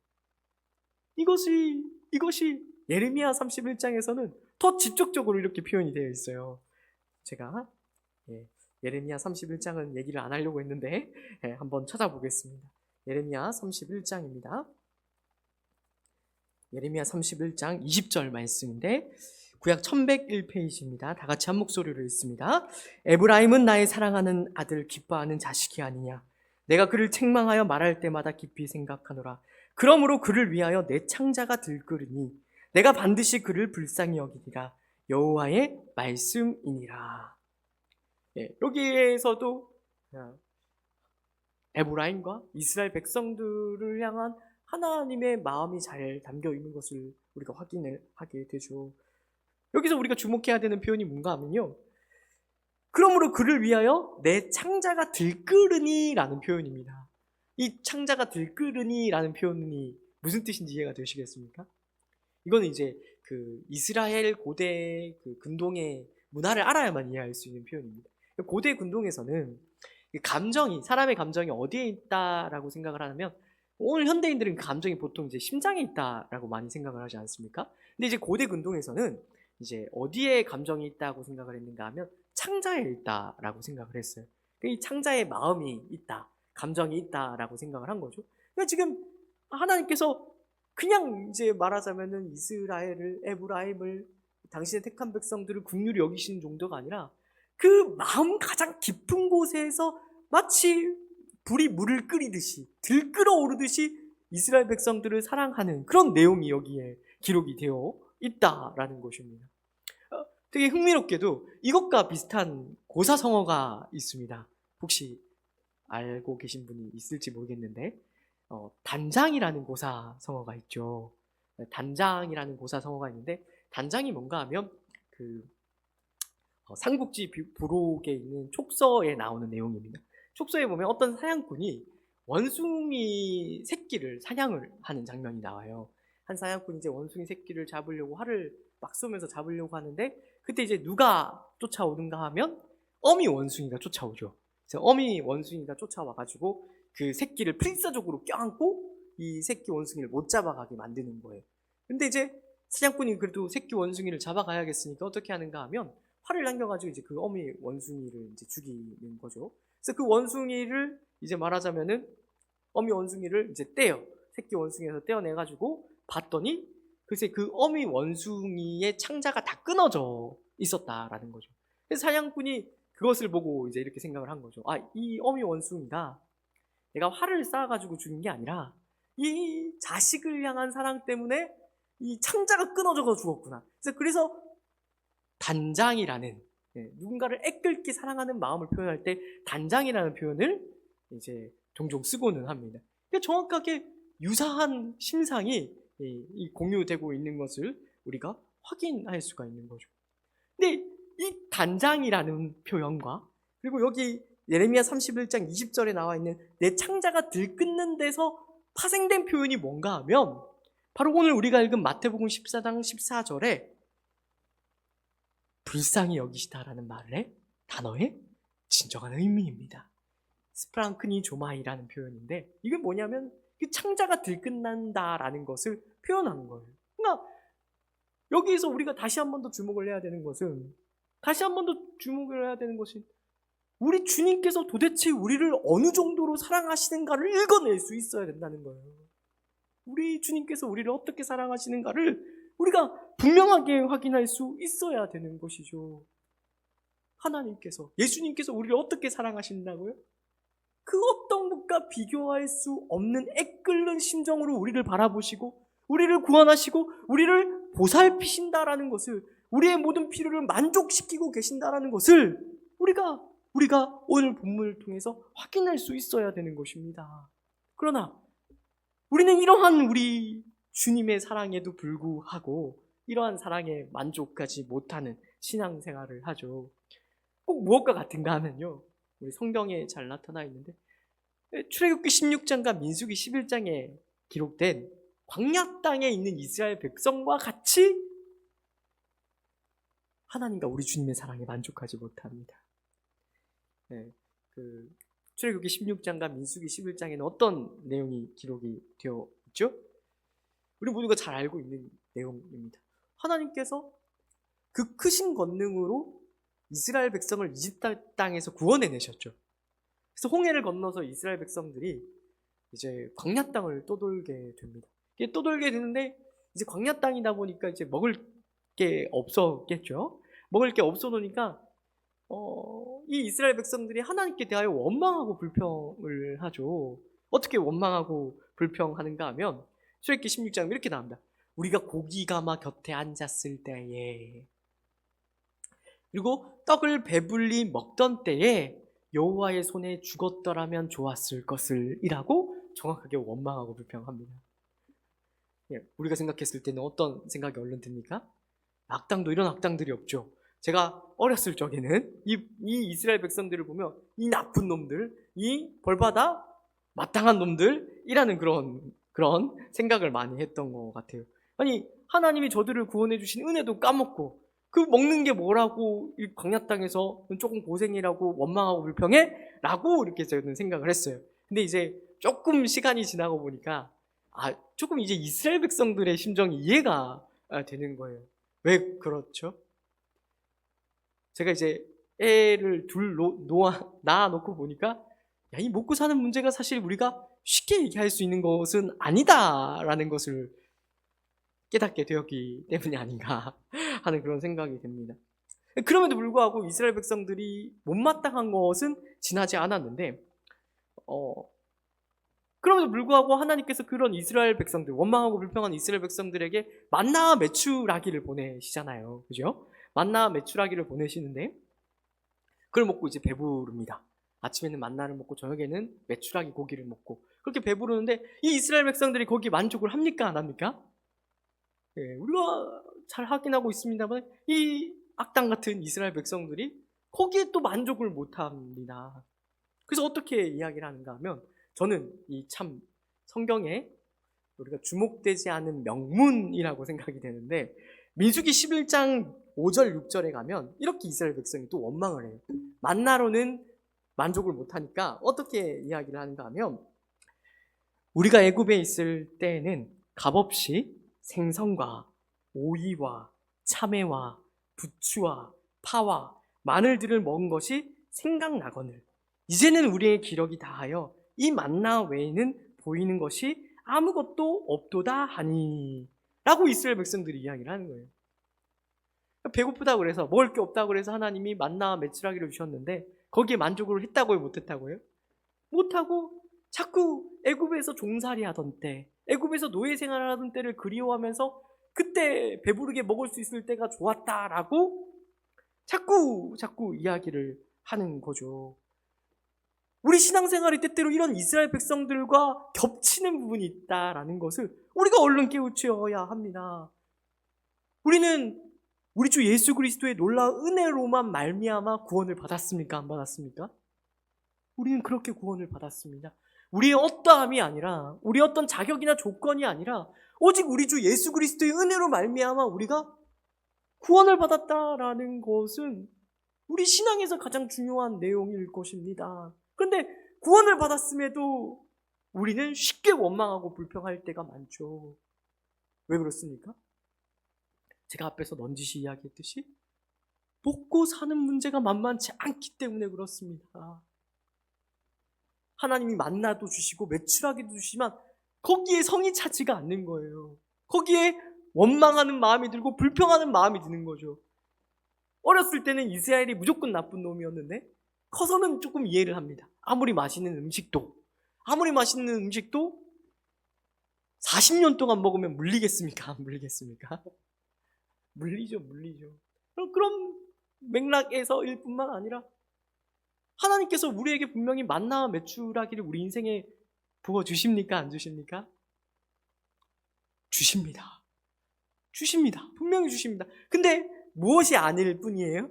이것이 예레미야 31장에서는 더 직접적으로 이렇게 표현이 되어 있어요. 제가 예레미야 31장은 얘기를 안 하려고 했는데 한번 찾아보겠습니다. 예레미야 31장입니다. 예레미야 31장 20절 말씀인데 구약 1101페이지입니다. 다 같이 한 목소리로 읽습니다. 에브라임은 나의 사랑하는 아들, 기뻐하는 자식이 아니냐. 내가 그를 책망하여 말할 때마다 깊이 생각하노라. 그러므로 그를 위하여 내 창자가 들끓으니 내가 반드시 그를 불쌍히 여기리라. 여호와의 말씀이니라. 여기에서도 에브라임과 이스라엘 백성들을 향한 하나님의 마음이 잘 담겨 있는 것을 우리가 확인을 하게 되죠. 여기서 우리가 주목해야 되는 표현이 뭔가 하면요, 그러므로 그를 위하여 내 창자가 들끓으니 라는 표현입니다. 이 창자가 들끓으니 라는 표현이 무슨 뜻인지 이해가 되시겠습니까? 이거는 이제 그 이스라엘 고대 그 근동의 문화를 알아야만 이해할 수 있는 표현입니다. 고대 근동에서는 사람의 감정이 어디에 있다라고 생각을 하면, 오늘 현대인들은 그 감정이 보통 이제 심장에 있다라고 많이 생각을 하지 않습니까? 근데 이제 고대 근동에서는 이제 어디에 감정이 있다고 생각을 했는가 하면 창자에 있다라고 생각을 했어요. 이 창자에 마음이 있다, 감정이 있다라고 생각을 한 거죠. 그러니까 지금 하나님께서 그냥 이제 말하자면은 이스라엘을, 에브라임을, 당신의 택한 백성들을 긍휼히 여기시는 정도가 아니라 그 마음 가장 깊은 곳에서 마치 불이 물을 끓이듯이 들끓어 오르듯이 이스라엘 백성들을 사랑하는 그런 내용이 여기에 기록이 되어 있다라는 것입니다. 되게 흥미롭게도 이것과 비슷한 고사성어가 있습니다. 혹시 알고 계신 분이 있을지 모르겠는데 단장이라는 고사성어가 있죠. 단장이라는 고사성어가 있는데, 단장이 뭔가 하면 그 삼국지 부록에 있는 촉서에 나오는 내용입니다. 촉서에 보면 어떤 사냥꾼이 원숭이 새끼를 사냥을 하는 장면이 나와요. 한 사냥꾼이 이제 원숭이 새끼를 잡으려고 활을 막 쏘면서 잡으려고 하는데, 그때 이제 누가 쫓아오는가 하면 어미 원숭이가 쫓아오죠. 그래서 어미 원숭이가 쫓아와가지고 그 새끼를 필사적으로 껴안고 이 새끼 원숭이를 못 잡아가게 만드는 거예요. 근데 이제 사냥꾼이 그래도 새끼 원숭이를 잡아가야겠으니까 어떻게 하는가 하면 활을 당겨가지고 이제 그 어미 원숭이를 이제 죽이는 거죠. 그래서 그 원숭이를 이제 말하자면은 어미 원숭이를 이제 새끼 원숭이에서 떼어내가지고 봤더니 글쎄 그 어미 원숭이의 창자가 다 끊어져 있었다라는 거죠. 그래서 사냥꾼이 그것을 보고 이제 이렇게 생각을 한 거죠. 이 어미 원숭이가 내가 활을 쏴가지고 죽인 게 아니라 이 자식을 향한 사랑 때문에 이 창자가 끊어져서 죽었구나. 그래서 단장이라는, 누군가를 애끓게 사랑하는 마음을 표현할 때 단장이라는 표현을 이제 종종 쓰고는 합니다. 정확하게 유사한 심상이 공유되고 있는 것을 우리가 확인할 수가 있는 거죠. 근데 이 단장이라는 표현과 그리고 여기 예레미야 31장 20절에 나와 있는 내 창자가 들끓는 데서 파생된 표현이 뭔가 하면 바로 오늘 우리가 읽은 마태복음 14장 14절에 불쌍히 여기시다라는 단어의 진정한 의미입니다. 스프랑크니 조마이라는 표현인데, 이게 뭐냐면 그 창자가 들끓는다라는 것을 표현하는 거예요. 그러니까 여기에서 우리가 다시 한 번 더 주목을 해야 되는 것은 우리 주님께서 도대체 우리를 어느 정도로 사랑하시는가를 읽어낼 수 있어야 된다는 거예요. 우리 주님께서 우리를 어떻게 사랑하시는가를 우리가 분명하게 확인할 수 있어야 되는 것이죠. 예수님께서 우리를 어떻게 사랑하신다고요? 그 어떤 것과 비교할 수 없는 애끓는 심정으로 우리를 바라보시고 우리를 구원하시고 우리를 보살피신다라는 것을, 우리의 모든 필요를 만족시키고 계신다라는 것을 우리가 우리가 오늘 본문을 통해서 확인할 수 있어야 되는 것입니다. 그러나 우리는 이러한 우리 주님의 사랑에도 불구하고 이러한 사랑에 만족하지 못하는 신앙생활을 하죠. 꼭 무엇과 같은가 하면요, 우리 성경에 잘 나타나 있는데 출애굽기 16장과 민수기 11장에 기록된 광야 땅에 있는 이스라엘 백성과 같이 하나님과 우리 주님의 사랑에 만족하지 못합니다. 네, 출애굽기 16장과 민수기 11장에는 어떤 내용이 기록이 되어 있죠? 우리 모두가 잘 알고 있는 내용입니다. 하나님께서 그 크신 권능으로 이스라엘 백성을 이집트 땅에서 구원해내셨죠. 그래서 홍해를 건너서 이스라엘 백성들이 이제 광야 땅을 떠돌게 됩니다. 이게 떠돌게 되는데 이제 광야 땅이다 보니까 이제 먹을 게 없었겠죠. 먹을 게 없어 놓으니까 이 이스라엘 백성들이 하나님께 대하여 원망하고 불평을 하죠. 어떻게 원망하고 불평하는가 하면 출애굽기 16장 이렇게 나옵니다. 우리가 고기 가마 곁에 앉았을 때에, 그리고 떡을 배불리 먹던 때에 여호와의 손에 죽었더라면 좋았을 것을 이라고 정확하게 원망하고 불평합니다. 우리가 생각했을 때는 어떤 생각이 얼른 듭니까? 악당도 이런 악당들이 없죠. 제가 어렸을 적에는 이 이스라엘 백성들을 보면 이 나쁜 놈들, 이 벌받아 마땅한 놈들이라는 그런 생각을 많이 했던 것 같아요. 아니, 하나님이 저들을 구원해 주신 은혜도 까먹고 그 먹는 게 뭐라고 이 광야 땅에서 조금 고생이라고 원망하고 불평해? 라고 이렇게 저는 생각을 했어요. 근데 이제 조금 시간이 지나고 보니까 조금 이제 이스라엘 백성들의 심정이 이해가 되는 거예요. 왜 그렇죠? 제가 이제 애를 둘 낳아놓고 보니까 이 먹고 사는 문제가 사실 우리가 쉽게 얘기할 수 있는 것은 아니다라는 것을 깨닫게 되었기 때문이 아닌가 하는 그런 생각이 듭니다. 그럼에도 불구하고 이스라엘 백성들이 못마땅한 것은 지나지 않았는데 그럼에도 불구하고 하나님께서 그런 이스라엘 백성들, 원망하고 불평한 이스라엘 백성들에게 만나와 메추라기를 보내시잖아요. 그죠? 만나와 메추라기를 보내시는데 그걸 먹고 이제 배부릅니다. 아침에는 만나를 먹고 저녁에는 메추라기 고기를 먹고 그렇게 배부르는데 이 이스라엘 백성들이 거기에 만족을 합니까? 안 합니까? 우리가 잘 확인하고 있습니다만 이 악당 같은 이스라엘 백성들이 거기에 또 만족을 못합니다. 그래서 어떻게 이야기를 하는가 하면 저는 이 참 성경에 우리가 주목되지 않은 명문이라고 생각이 되는데 민수기 11장 5절 6절에 가면 이렇게 이스라엘 백성이 또 원망을 해요. 만나로는 만족을 못하니까 어떻게 이야기를 하는가 하면 우리가 애굽에 있을 때에는 값없이 생선과 오이와 참외와 부추와 파와 마늘들을 먹은 것이 생각나거늘 이제는 우리의 기력이 다하여 이 만나 외에는 보이는 것이 아무것도 없도다 하니 라고 이스라엘 백성들이 이야기를 하는 거예요. 배고프다고 그래서 먹을 게 없다고 그래서 하나님이 만나와 메추라기를 주셨는데 거기에 만족을 했다고요? 못했다고요? 못하고 자꾸 애굽에서 종살이 하던 때, 애굽에서 노예 생활을 하던 때를 그리워하면서 그때 배부르게 먹을 수 있을 때가 좋았다라고 자꾸 이야기를 하는 거죠. 우리 신앙생활이 때때로 이런 이스라엘 백성들과 겹치는 부분이 있다라는 것을 우리가 얼른 깨우쳐야 합니다. 우리는 우리 주 예수 그리스도의 놀라운 은혜로만 말미암아 구원을 받았습니까? 안 받았습니까? 우리는 그렇게 구원을 받았습니다. 우리의 어떠함이 아니라, 우리의 어떤 자격이나 조건이 아니라 오직 우리 주 예수 그리스도의 은혜로 말미암아 우리가 구원을 받았다라는 것은 우리 신앙에서 가장 중요한 내용일 것입니다. 그런데 구원을 받았음에도 우리는 쉽게 원망하고 불평할 때가 많죠. 왜 그렇습니까? 제가 앞에서 넌지시 이야기했듯이 먹고 사는 문제가 만만치 않기 때문에 그렇습니다. 하나님이 만나도 주시고 메추라기도 주시지만 거기에 성이 차지가 않는 거예요. 거기에 원망하는 마음이 들고 불평하는 마음이 드는 거죠. 어렸을 때는 이스라엘이 무조건 나쁜 놈이었는데 커서는 조금 이해를 합니다. 아무리 맛있는 음식도 40년 동안 먹으면 물리겠습니까? 안 물리겠습니까? 물리죠. 그런 맥락에서일 뿐만 아니라 하나님께서 우리에게 분명히 만나와 메추라기를 우리 인생에 부어주십니까? 안 주십니까? 주십니다. 주십니다. 분명히 주십니다. 근데 무엇이 아닐 뿐이에요?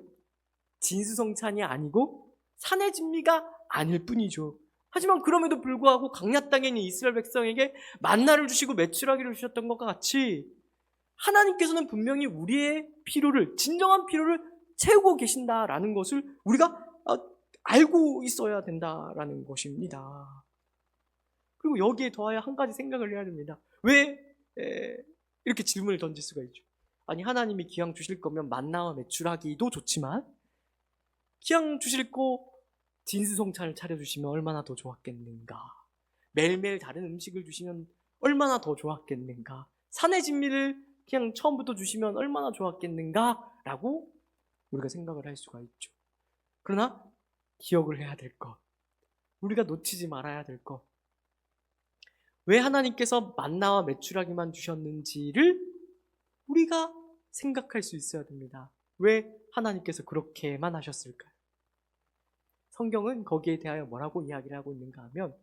진수성찬이 아니고 산의 진미가 아닐 뿐이죠. 하지만 그럼에도 불구하고 강야 땅에 있는 이스라엘 백성에게 만나를 주시고 메추라기를 주셨던 것과 같이 하나님께서는 분명히 우리의 필요를, 진정한 필요를 채우고 계신다라는 것을 우리가 알고 있어야 된다라는 것입니다. 그리고 여기에 더하여 한 가지 생각을 해야 됩니다. 왜 이렇게 질문을 던질 수가 있죠? 아니, 하나님이 기왕 주실 거면 만나와 메추라기도 좋지만 기왕 주실 거 진수성찬을 차려주시면 얼마나 더 좋았겠는가? 매일매일 다른 음식을 주시면 얼마나 더 좋았겠는가? 산의 진미를 그냥 처음부터 주시면 얼마나 좋았겠는가? 라고 우리가 생각을 할 수가 있죠. 그러나 기억을 해야 될 것, 우리가 놓치지 말아야 될 것, 왜 하나님께서 만나와 메추라기만 주셨는지를 우리가 생각할 수 있어야 됩니다. 왜 하나님께서 그렇게만 하셨을까요? 성경은 거기에 대하여 뭐라고 이야기를 하고 있는가 하면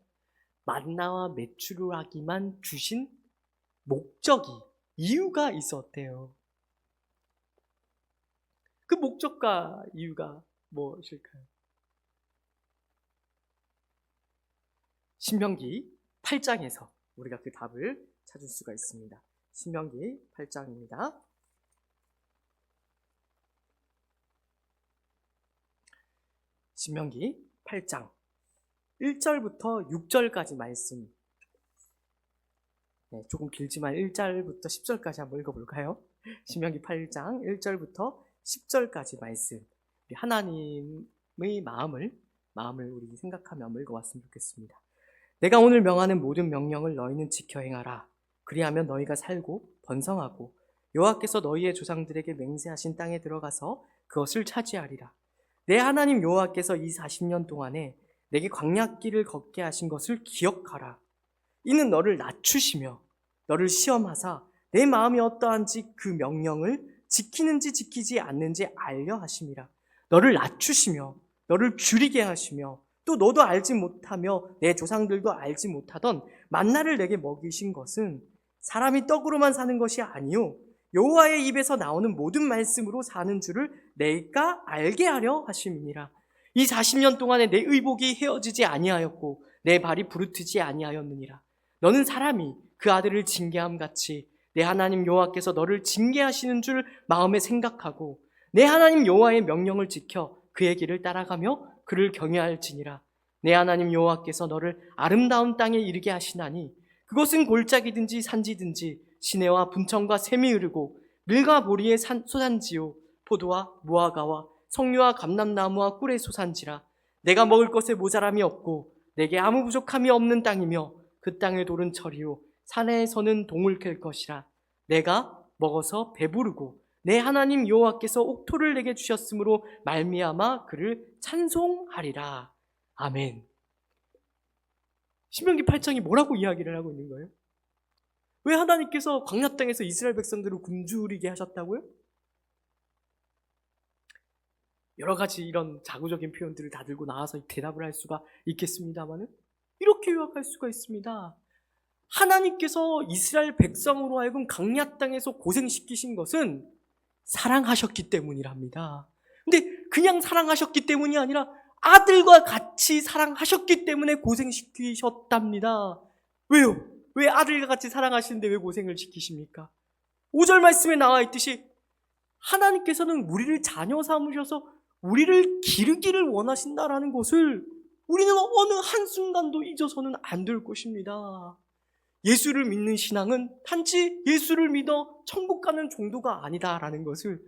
만나와 메추라기만 주신 목적이, 이유가 있었대요. 그 목적과 이유가 무엇일까요? 신명기 8장에서 우리가 그 답을 찾을 수가 있습니다. 신명기 8장입니다. 신명기 8장 1절부터 6절까지 말씀, 조금 길지만 1절부터 10절까지 한번 읽어볼까요? 신명기 8장 1절부터 10절까지 말씀, 하나님의 마음을 우리 생각하며 한번 읽어봤으면 좋겠습니다. 내가 오늘 명하는 모든 명령을 너희는 지켜 행하라. 그리하면 너희가 살고 번성하고 여호와께서 너희의 조상들에게 맹세하신 땅에 들어가서 그것을 차지하리라. 내 하나님 여호와께서 이 40년 동안에 내게 광야길을 걷게 하신 것을 기억하라. 이는 너를 낮추시며 너를 시험하사 내 마음이 어떠한지 그 명령을 지키는지 지키지 않는지 알려 하심이라. 너를 낮추시며 너를 줄이게 하시며 또 너도 알지 못하며 내 조상들도 알지 못하던 만나를 내게 먹이신 것은 사람이 떡으로만 사는 것이 아니요 여호와의 입에서 나오는 모든 말씀으로 사는 줄을 내가 알게 하려 하심이니라. 이 40년 동안에 내 의복이 헤어지지 아니하였고 내 발이 부르트지 아니하였느니라. 너는 사람이 그 아들을 징계함 같이 내 하나님 여호와께서 너를 징계하시는 줄 마음에 생각하고 내 하나님 여호와의 명령을 지켜 그의 길을 따라가며 그를 경외할지니라. 내 하나님 여호와께서 너를 아름다운 땅에 이르게 하시나니 그것은 골짜기든지 산지든지 시내와 분청과 샘이 흐르고 밀과 보리의 소산지요 포도와 무화과와 석류와 감람나무와 꿀의 소산지라. 내가 먹을 것에 모자람이 없고 내게 아무 부족함이 없는 땅이며 그 땅의 돌은 철이요 산에서는 동을 캘 것이라. 내가 먹어서 배부르고 내 하나님 여호와께서 옥토를 내게 주셨으므로 말미암아 그를 찬송하리라. 아멘. 신명기 8장이 뭐라고 이야기를 하고 있는 거예요? 왜 하나님께서 광야 땅에서 이스라엘 백성들을 굶주리게 하셨다고요? 여러 가지 이런 자구적인 표현들을 다 들고 나와서 대답을 할 수가 있겠습니다만은 이렇게 요약할 수가 있습니다. 하나님께서 이스라엘 백성으로 하여금 광야 땅에서 고생시키신 것은 사랑하셨기 때문이랍니다. 근데 그냥 사랑하셨기 때문이 아니라 아들과 같이 사랑하셨기 때문에 고생시키셨답니다. 왜요? 왜 아들과 같이 사랑하시는데 왜 고생을 시키십니까? 5절 말씀에 나와 있듯이 하나님께서는 우리를 자녀 삼으셔서 우리를 기르기를 원하신다라는 것을 우리는 어느 한순간도 잊어서는 안 될 것입니다. 예수를 믿는 신앙은 단지 예수를 믿어 천국 가는 정도가 아니다라는 것을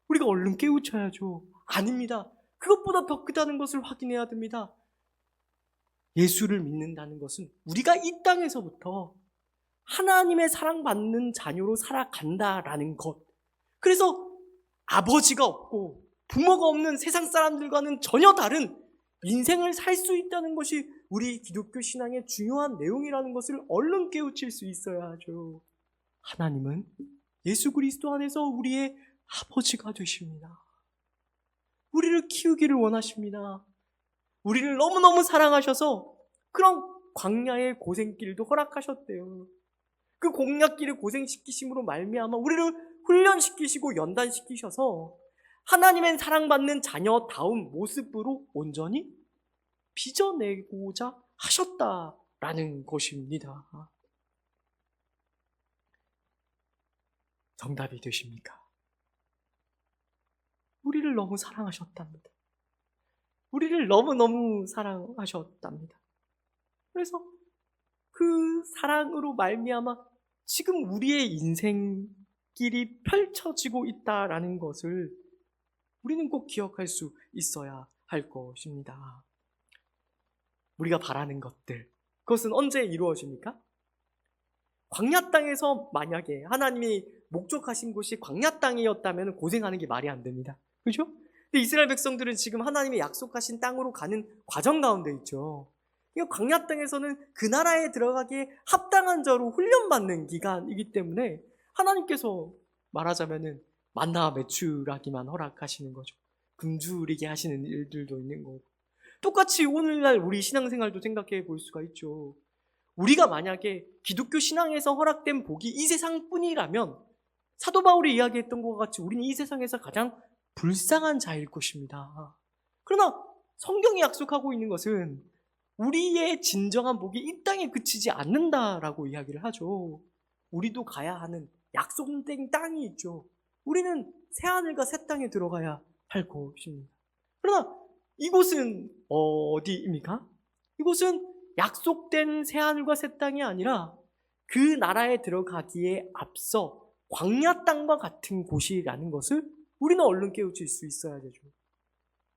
우리가 얼른 깨우쳐야죠. 아닙니다. 그것보다 더 크다는 것을 확인해야 됩니다. 예수를 믿는다는 것은 우리가 이 땅에서부터 하나님의 사랑받는 자녀로 살아간다라는 것. 그래서 아버지가 없고 부모가 없는 세상 사람들과는 전혀 다른 인생을 살 수 있다는 것이 우리 기독교 신앙의 중요한 내용이라는 것을 얼른 깨우칠 수 있어야 하죠. 하나님은 예수 그리스도 안에서 우리의 아버지가 되십니다. 우리를 키우기를 원하십니다. 우리를 너무너무 사랑하셔서 그런 광야의 고생길도 허락하셨대요. 그 공약길을 고생시키심으로 말미암아 우리를 훈련시키시고 연단시키셔서 하나님의 사랑받는 자녀다운 모습으로 온전히 빚어내고자 하셨다라는 것입니다. 정답이 되십니까? 우리를 너무 사랑하셨답니다. 우리를 너무너무 사랑하셨답니다. 그래서 그 사랑으로 말미암아 지금 우리의 인생길이 펼쳐지고 있다라는 것을 우리는 꼭 기억할 수 있어야 할 것입니다. 우리가 바라는 것들, 그것은 언제 이루어집니까? 광야 땅에서 만약에 하나님이 목적하신 곳이 광야 땅이었다면 고생하는 게 말이 안 됩니다. 그죠? 근데 이스라엘 백성들은 지금 하나님의 약속하신 땅으로 가는 과정 가운데 있죠. 광야 땅에서는 그 나라에 들어가기에 합당한 자로 훈련받는 기간이기 때문에 하나님께서 말하자면은 만나와 메추라기만 허락하시는 거죠. 굶주리게 하시는 일들도 있는 거고. 똑같이 오늘날 우리 신앙생활도 생각해 볼 수가 있죠. 우리가 만약에 기독교 신앙에서 허락된 복이 이 세상뿐이라면 사도 바울이 이야기했던 것과 같이 우리는 이 세상에서 가장 불쌍한 자일 것입니다. 그러나 성경이 약속하고 있는 것은 우리의 진정한 복이 이 땅에 그치지 않는다라고 이야기를 하죠. 우리도 가야 하는 약속된 땅이 있죠. 우리는 새하늘과 새 땅에 들어가야 할 것입니다. 그러나 이곳은 어디입니까? 이곳은 약속된 새하늘과 새 땅이 아니라 그 나라에 들어가기에 앞서 광야 땅과 같은 곳이라는 것을 우리는 얼른 깨우칠 수 있어야 되죠.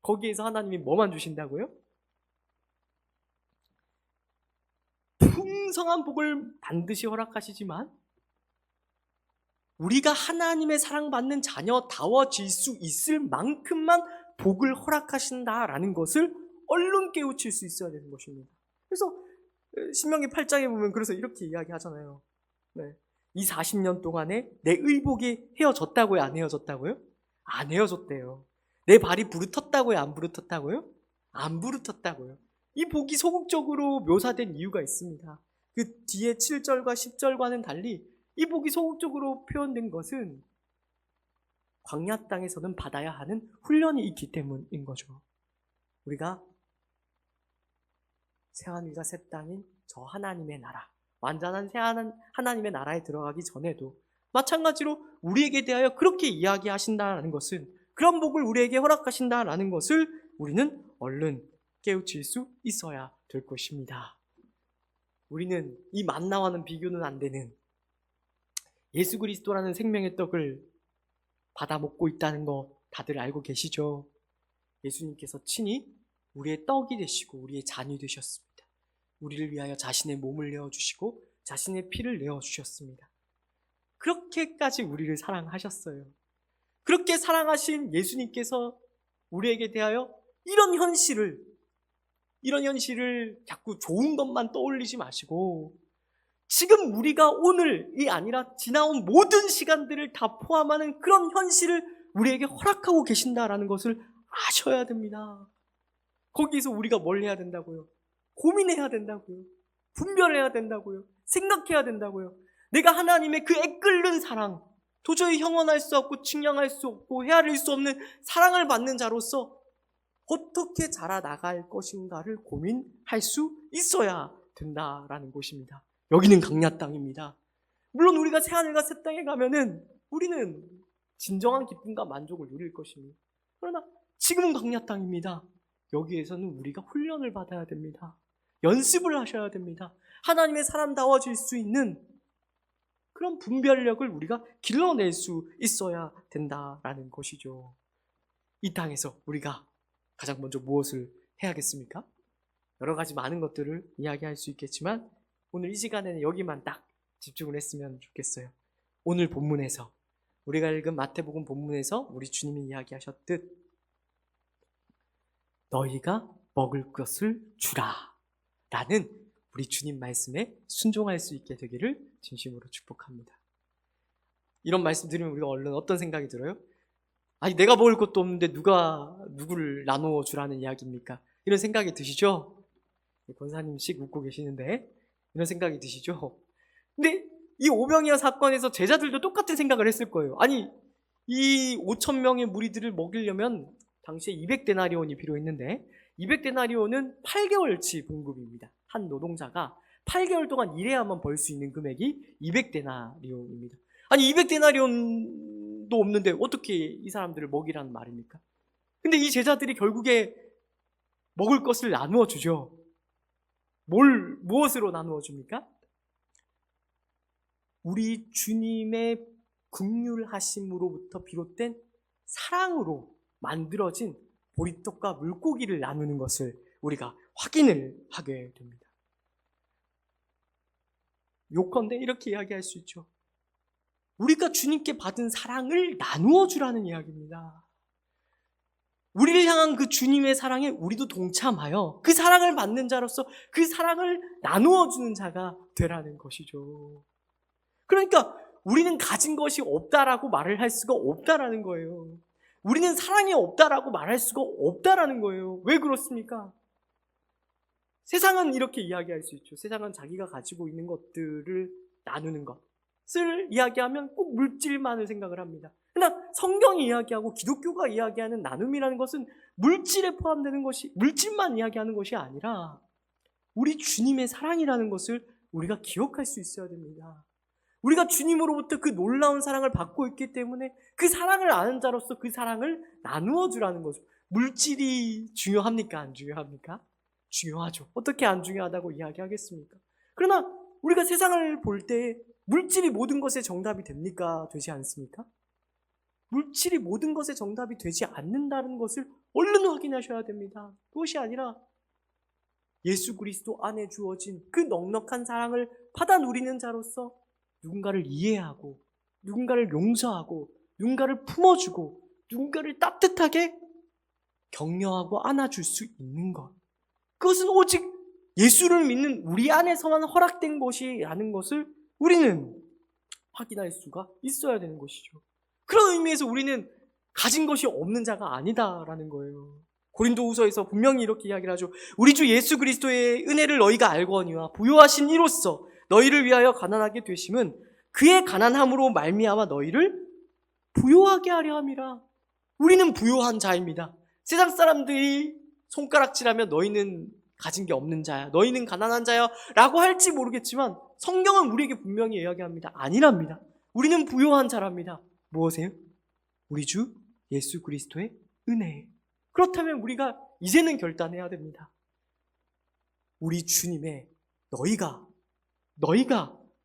거기에서 하나님이 뭐만 주신다고요? 풍성한 복을 반드시 허락하시지만 우리가 하나님의 사랑받는 자녀다워질 수 있을 만큼만 복을 허락하신다라는 것을 얼른 깨우칠 수 있어야 되는 것입니다. 그래서 신명기 8장에 보면 그래서 이렇게 이야기하잖아요. 네. 이 40년 동안에 내 의복이 헤어졌다고요? 안 헤어졌다고요? 안 헤어졌대요. 내 발이 부르텄다고요? 안 부르텄다고요? 안 부르텄다고요. 이 복이 소극적으로 묘사된 이유가 있습니다. 그 뒤에 7절과 10절과는 달리 이 복이 소극적으로 표현된 것은 광야 땅에서는 받아야 하는 훈련이 있기 때문인 거죠. 우리가 새하늘과 새 땅인 저 하나님의 나라, 완전한 새 하나님의 나라에 들어가기 전에도 마찬가지로 우리에게 대하여 그렇게 이야기하신다는 것은, 그런 복을 우리에게 허락하신다라는 것을 우리는 얼른 깨우칠 수 있어야 될 것입니다. 우리는 이 만나와는 비교는 안 되는 예수 그리스도라는 생명의 떡을 받아 먹고 있다는 거 다들 알고 계시죠? 예수님께서 친히 우리의 떡이 되시고 우리의 잔이 되셨습니다. 우리를 위하여 자신의 몸을 내어주시고 자신의 피를 내어주셨습니다. 그렇게까지 우리를 사랑하셨어요. 그렇게 사랑하신 예수님께서 우리에게 대하여 이런 현실을 자꾸 좋은 것만 떠올리지 마시고 지금 우리가 오늘이 아니라 지나온 모든 시간들을 다 포함하는 그런 현실을 우리에게 허락하고 계신다라는 것을 아셔야 됩니다. 거기에서 우리가 뭘 해야 된다고요? 고민해야 된다고요. 분별해야 된다고요. 생각해야 된다고요. 내가 하나님의 그 애끓는 사랑, 도저히 형언할 수 없고 측량할 수 없고 헤아릴 수 없는 사랑을 받는 자로서 어떻게 자라나갈 것인가를 고민할 수 있어야 된다라는 것입니다. 여기는 광야 땅입니다. 물론 우리가 새하늘과 새 땅에 가면은 우리는 진정한 기쁨과 만족을 누릴 것입니다. 그러나 지금은 광야 땅입니다. 여기에서는 우리가 훈련을 받아야 됩니다. 연습을 하셔야 됩니다. 하나님의 사람다워질 수 있는 그런 분별력을 우리가 길러낼 수 있어야 된다라는 것이죠. 이 땅에서 우리가 가장 먼저 무엇을 해야겠습니까? 여러 가지 많은 것들을 이야기할 수 있겠지만 오늘 이 시간에는 여기만 딱 집중을 했으면 좋겠어요. 오늘 본문에서, 우리가 읽은 마태복음 본문에서 우리 주님이 이야기하셨듯 너희가 먹을 것을 주라 라는 우리 주님 말씀에 순종할 수 있게 되기를 진심으로 축복합니다. 이런 말씀 들으면 우리가 얼른 어떤 생각이 들어요? 아니, 내가 먹을 것도 없는데 누가 누구를 나누어 주라는 이야기입니까? 이런 생각이 드시죠? 권사님씩 웃고 계시는데 이런 생각이 드시죠? 근데 이 오병이어 사건에서 제자들도 똑같은 생각을 했을 거예요. 아니, 이 5천 명의 무리들을 먹이려면 당시에 200데나리온이 필요했는데 200데나리온은 8개월치 봉급입니다. 한 노동자가 8개월 동안 일해야만 벌 수 있는 금액이 200데나리온입니다. 아니, 200데나리온도 없는데 어떻게 이 사람들을 먹이라는 말입니까? 근데 이 제자들이 결국에 먹을 것을 나누어 주죠. 무엇으로 나누어 줍니까? 우리 주님의 긍휼하심으로부터 비롯된 사랑으로 만들어진 보리떡과 물고기를 나누는 것을 우리가 확인을 하게 됩니다. 요컨대 이렇게 이야기할 수 있죠. 우리가 주님께 받은 사랑을 나누어 주라는 이야기입니다. 우리를 향한 그 주님의 사랑에 우리도 동참하여 그 사랑을 받는 자로서 그 사랑을 나누어 주는 자가 되라는 것이죠. 그러니까 우리는 가진 것이 없다라고 말을 할 수가 없다라는 거예요. 우리는 사랑이 없다라고 말할 수가 없다라는 거예요. 왜 그렇습니까? 세상은 이렇게 이야기할 수 있죠. 세상은 자기가 가지고 있는 것들을 나누는 것을 이야기하면 꼭 물질만을 생각을 합니다. 그러나 성경이 이야기하고 기독교가 이야기하는 나눔이라는 것은 물질에 포함되는 것이, 물질만 이야기하는 것이 아니라 우리 주님의 사랑이라는 것을 우리가 기억할 수 있어야 됩니다. 우리가 주님으로부터 그 놀라운 사랑을 받고 있기 때문에 그 사랑을 아는 자로서 그 사랑을 나누어 주라는 거죠. 물질이 중요합니까? 안 중요합니까? 중요하죠. 어떻게 안 중요하다고 이야기하겠습니까? 그러나 우리가 세상을 볼 때 물질이 모든 것의 정답이 됩니까? 되지 않습니까? 물질이 모든 것의 정답이 되지 않는다는 것을 얼른 확인하셔야 됩니다. 그것이 아니라 예수 그리스도 안에 주어진 그 넉넉한 사랑을 받아 누리는 자로서 누군가를 이해하고 누군가를 용서하고 누군가를 품어주고 누군가를 따뜻하게 격려하고 안아줄 수 있는 것, 그것은 오직 예수를 믿는 우리 안에서만 허락된 것이라는 것을 우리는 확인할 수가 있어야 되는 것이죠. 그런 의미에서 우리는 가진 것이 없는 자가 아니다라는 거예요. 고린도후서에서 분명히 이렇게 이야기를 하죠. 우리 주 예수 그리스도의 은혜를 너희가 알거니와 부요하신 이로써 너희를 위하여 가난하게 되심은 그의 가난함으로 말미암아 너희를 부요하게 하려 함이라. 우리는 부요한 자입니다. 세상 사람들이 손가락질하면 너희는 가진 게 없는 자야, 너희는 가난한 자야 라고 할지 모르겠지만 성경은 우리에게 분명히 이야기합니다. 아니랍니다. 우리는 부요한 자랍니다. 무엇이에요? 우리 주 예수 그리스도의 은혜예요. 그렇다면 우리가 이제는 결단해야 됩니다. 우리 주님의 너희가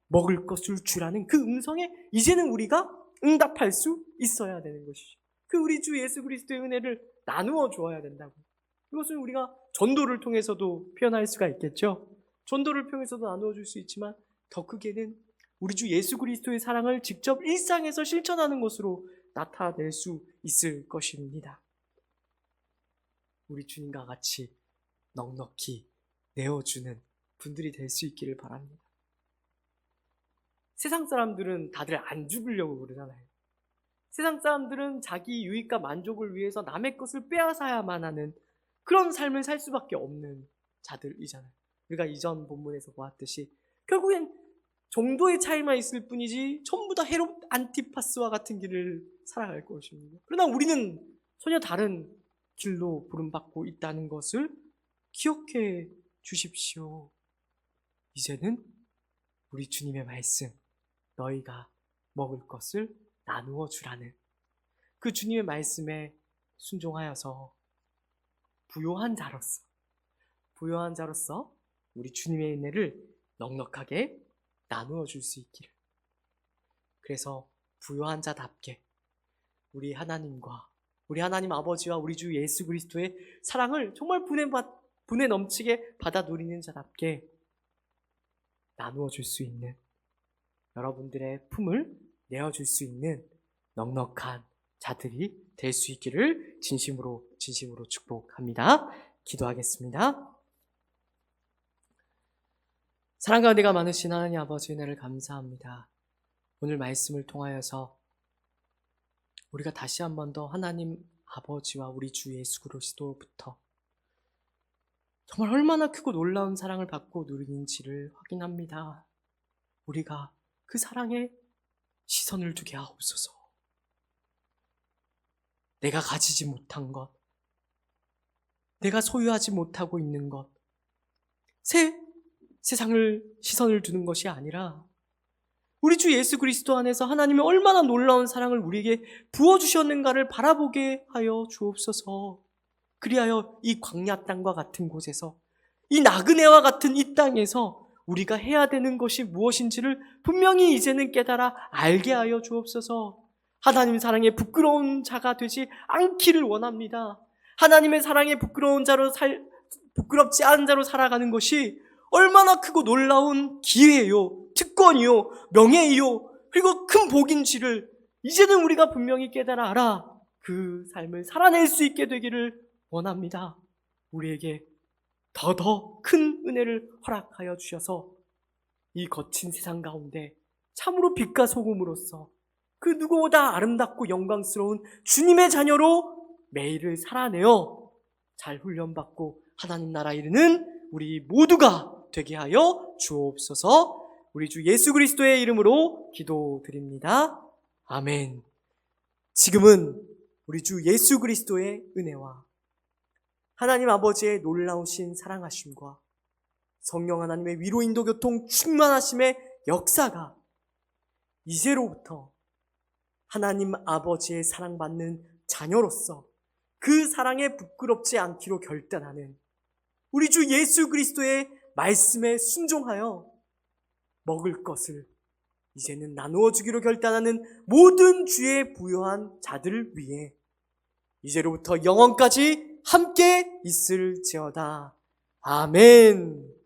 먹을 것을 주라는 그 음성에 이제는 우리가 응답할 수 있어야 되는 것이죠. 그 우리 주 예수 그리스도의 은혜를 나누어 주어야 된다고. 이것은 우리가 전도를 통해서도 표현할 수가 있겠죠. 전도를 통해서도 나누어 줄 수 있지만 더 크게는 우리 주 예수 그리스도의 사랑을 직접 일상에서 실천하는 것으로 나타낼 수 있을 것입니다. 우리 주님과 같이 넉넉히 내어주는 분들이 될 수 있기를 바랍니다. 세상 사람들은 다들 안 죽으려고 그러잖아요. 세상 사람들은 자기 유익과 만족을 위해서 남의 것을 빼앗아야만 하는 그런 삶을 살 수밖에 없는 자들이잖아요. 우리가 이전 본문에서 보았듯이 결국엔 정도의 차이만 있을 뿐이지 전부 다 헤롯 안티파스와 같은 길을 살아갈 것입니다. 그러나 우리는 전혀 다른 길로 부름받고 있다는 것을 기억해 주십시오. 이제는 우리 주님의 말씀, 너희가 먹을 것을 나누어 주라는 그 주님의 말씀에 순종하여서 부요한 자로서 우리 주님의 은혜를 넉넉하게 나누어 줄 수 있기를. 그래서 부요한 자답게 우리 하나님과 우리 하나님 아버지와 우리 주 예수 그리스도의 사랑을 정말 분에 넘치게 받아 누리는 자답게 나누어 줄 수 있는, 여러분들의 품을 내어줄 수 있는 넉넉한 자들이 될 수 있기를 진심으로 축복합니다. 기도하겠습니다. 사랑과 은혜가 많으신 하나님 아버지 은혜를 감사합니다. 오늘 말씀을 통하여서 우리가 다시 한 번 더 하나님 아버지와 우리 주 예수 그리스도로부터 정말 얼마나 크고 놀라운 사랑을 받고 누리는지를 확인합니다. 우리가 그 사랑에 시선을 두게 하옵소서. 내가 가지지 못한 것, 내가 소유하지 못하고 있는 것, 세상을 시선을 두는 것이 아니라 우리 주 예수 그리스도 안에서 하나님이 얼마나 놀라운 사랑을 우리에게 부어주셨는가를 바라보게 하여 주옵소서. 그리하여 이 광야 땅과 같은 곳에서, 이 나그네와 같은 이 땅에서 우리가 해야 되는 것이 무엇인지를 분명히 이제는 깨달아 알게 하여 주옵소서. 하나님 사랑에 부끄러운 자가 되지 않기를 원합니다. 하나님의 사랑에 부끄럽지 않은 자로 살아가는 것이 얼마나 크고 놀라운 기회요, 특권이요, 명예이요, 그리고 큰 복인지를 이제는 우리가 분명히 깨달아 알아 그 삶을 살아낼 수 있게 되기를 원합니다. 우리에게 더 큰 은혜를 허락하여 주셔서 이 거친 세상 가운데 참으로 빛과 소금으로서 그 누구보다 아름답고 영광스러운 주님의 자녀로 매일을 살아내어 잘 훈련받고 하나님 나라 이르는 우리 모두가 되게 하여 주옵소서. 우리 주 예수 그리스도의 이름으로 기도드립니다. 아멘. 지금은 우리 주 예수 그리스도의 은혜와 하나님 아버지의 놀라우신 사랑하심과 성령 하나님의 위로 인도 교통 충만하심의 역사가 이제로부터 하나님 아버지의 사랑받는 자녀로서 그 사랑에 부끄럽지 않기로 결단하는 우리 주 예수 그리스도의 말씀에 순종하여 먹을 것을 이제는 나누어 주기로 결단하는 모든 주의 부요한 자들을 위해 이제로부터 영원까지 함께 있을지어다. 아멘.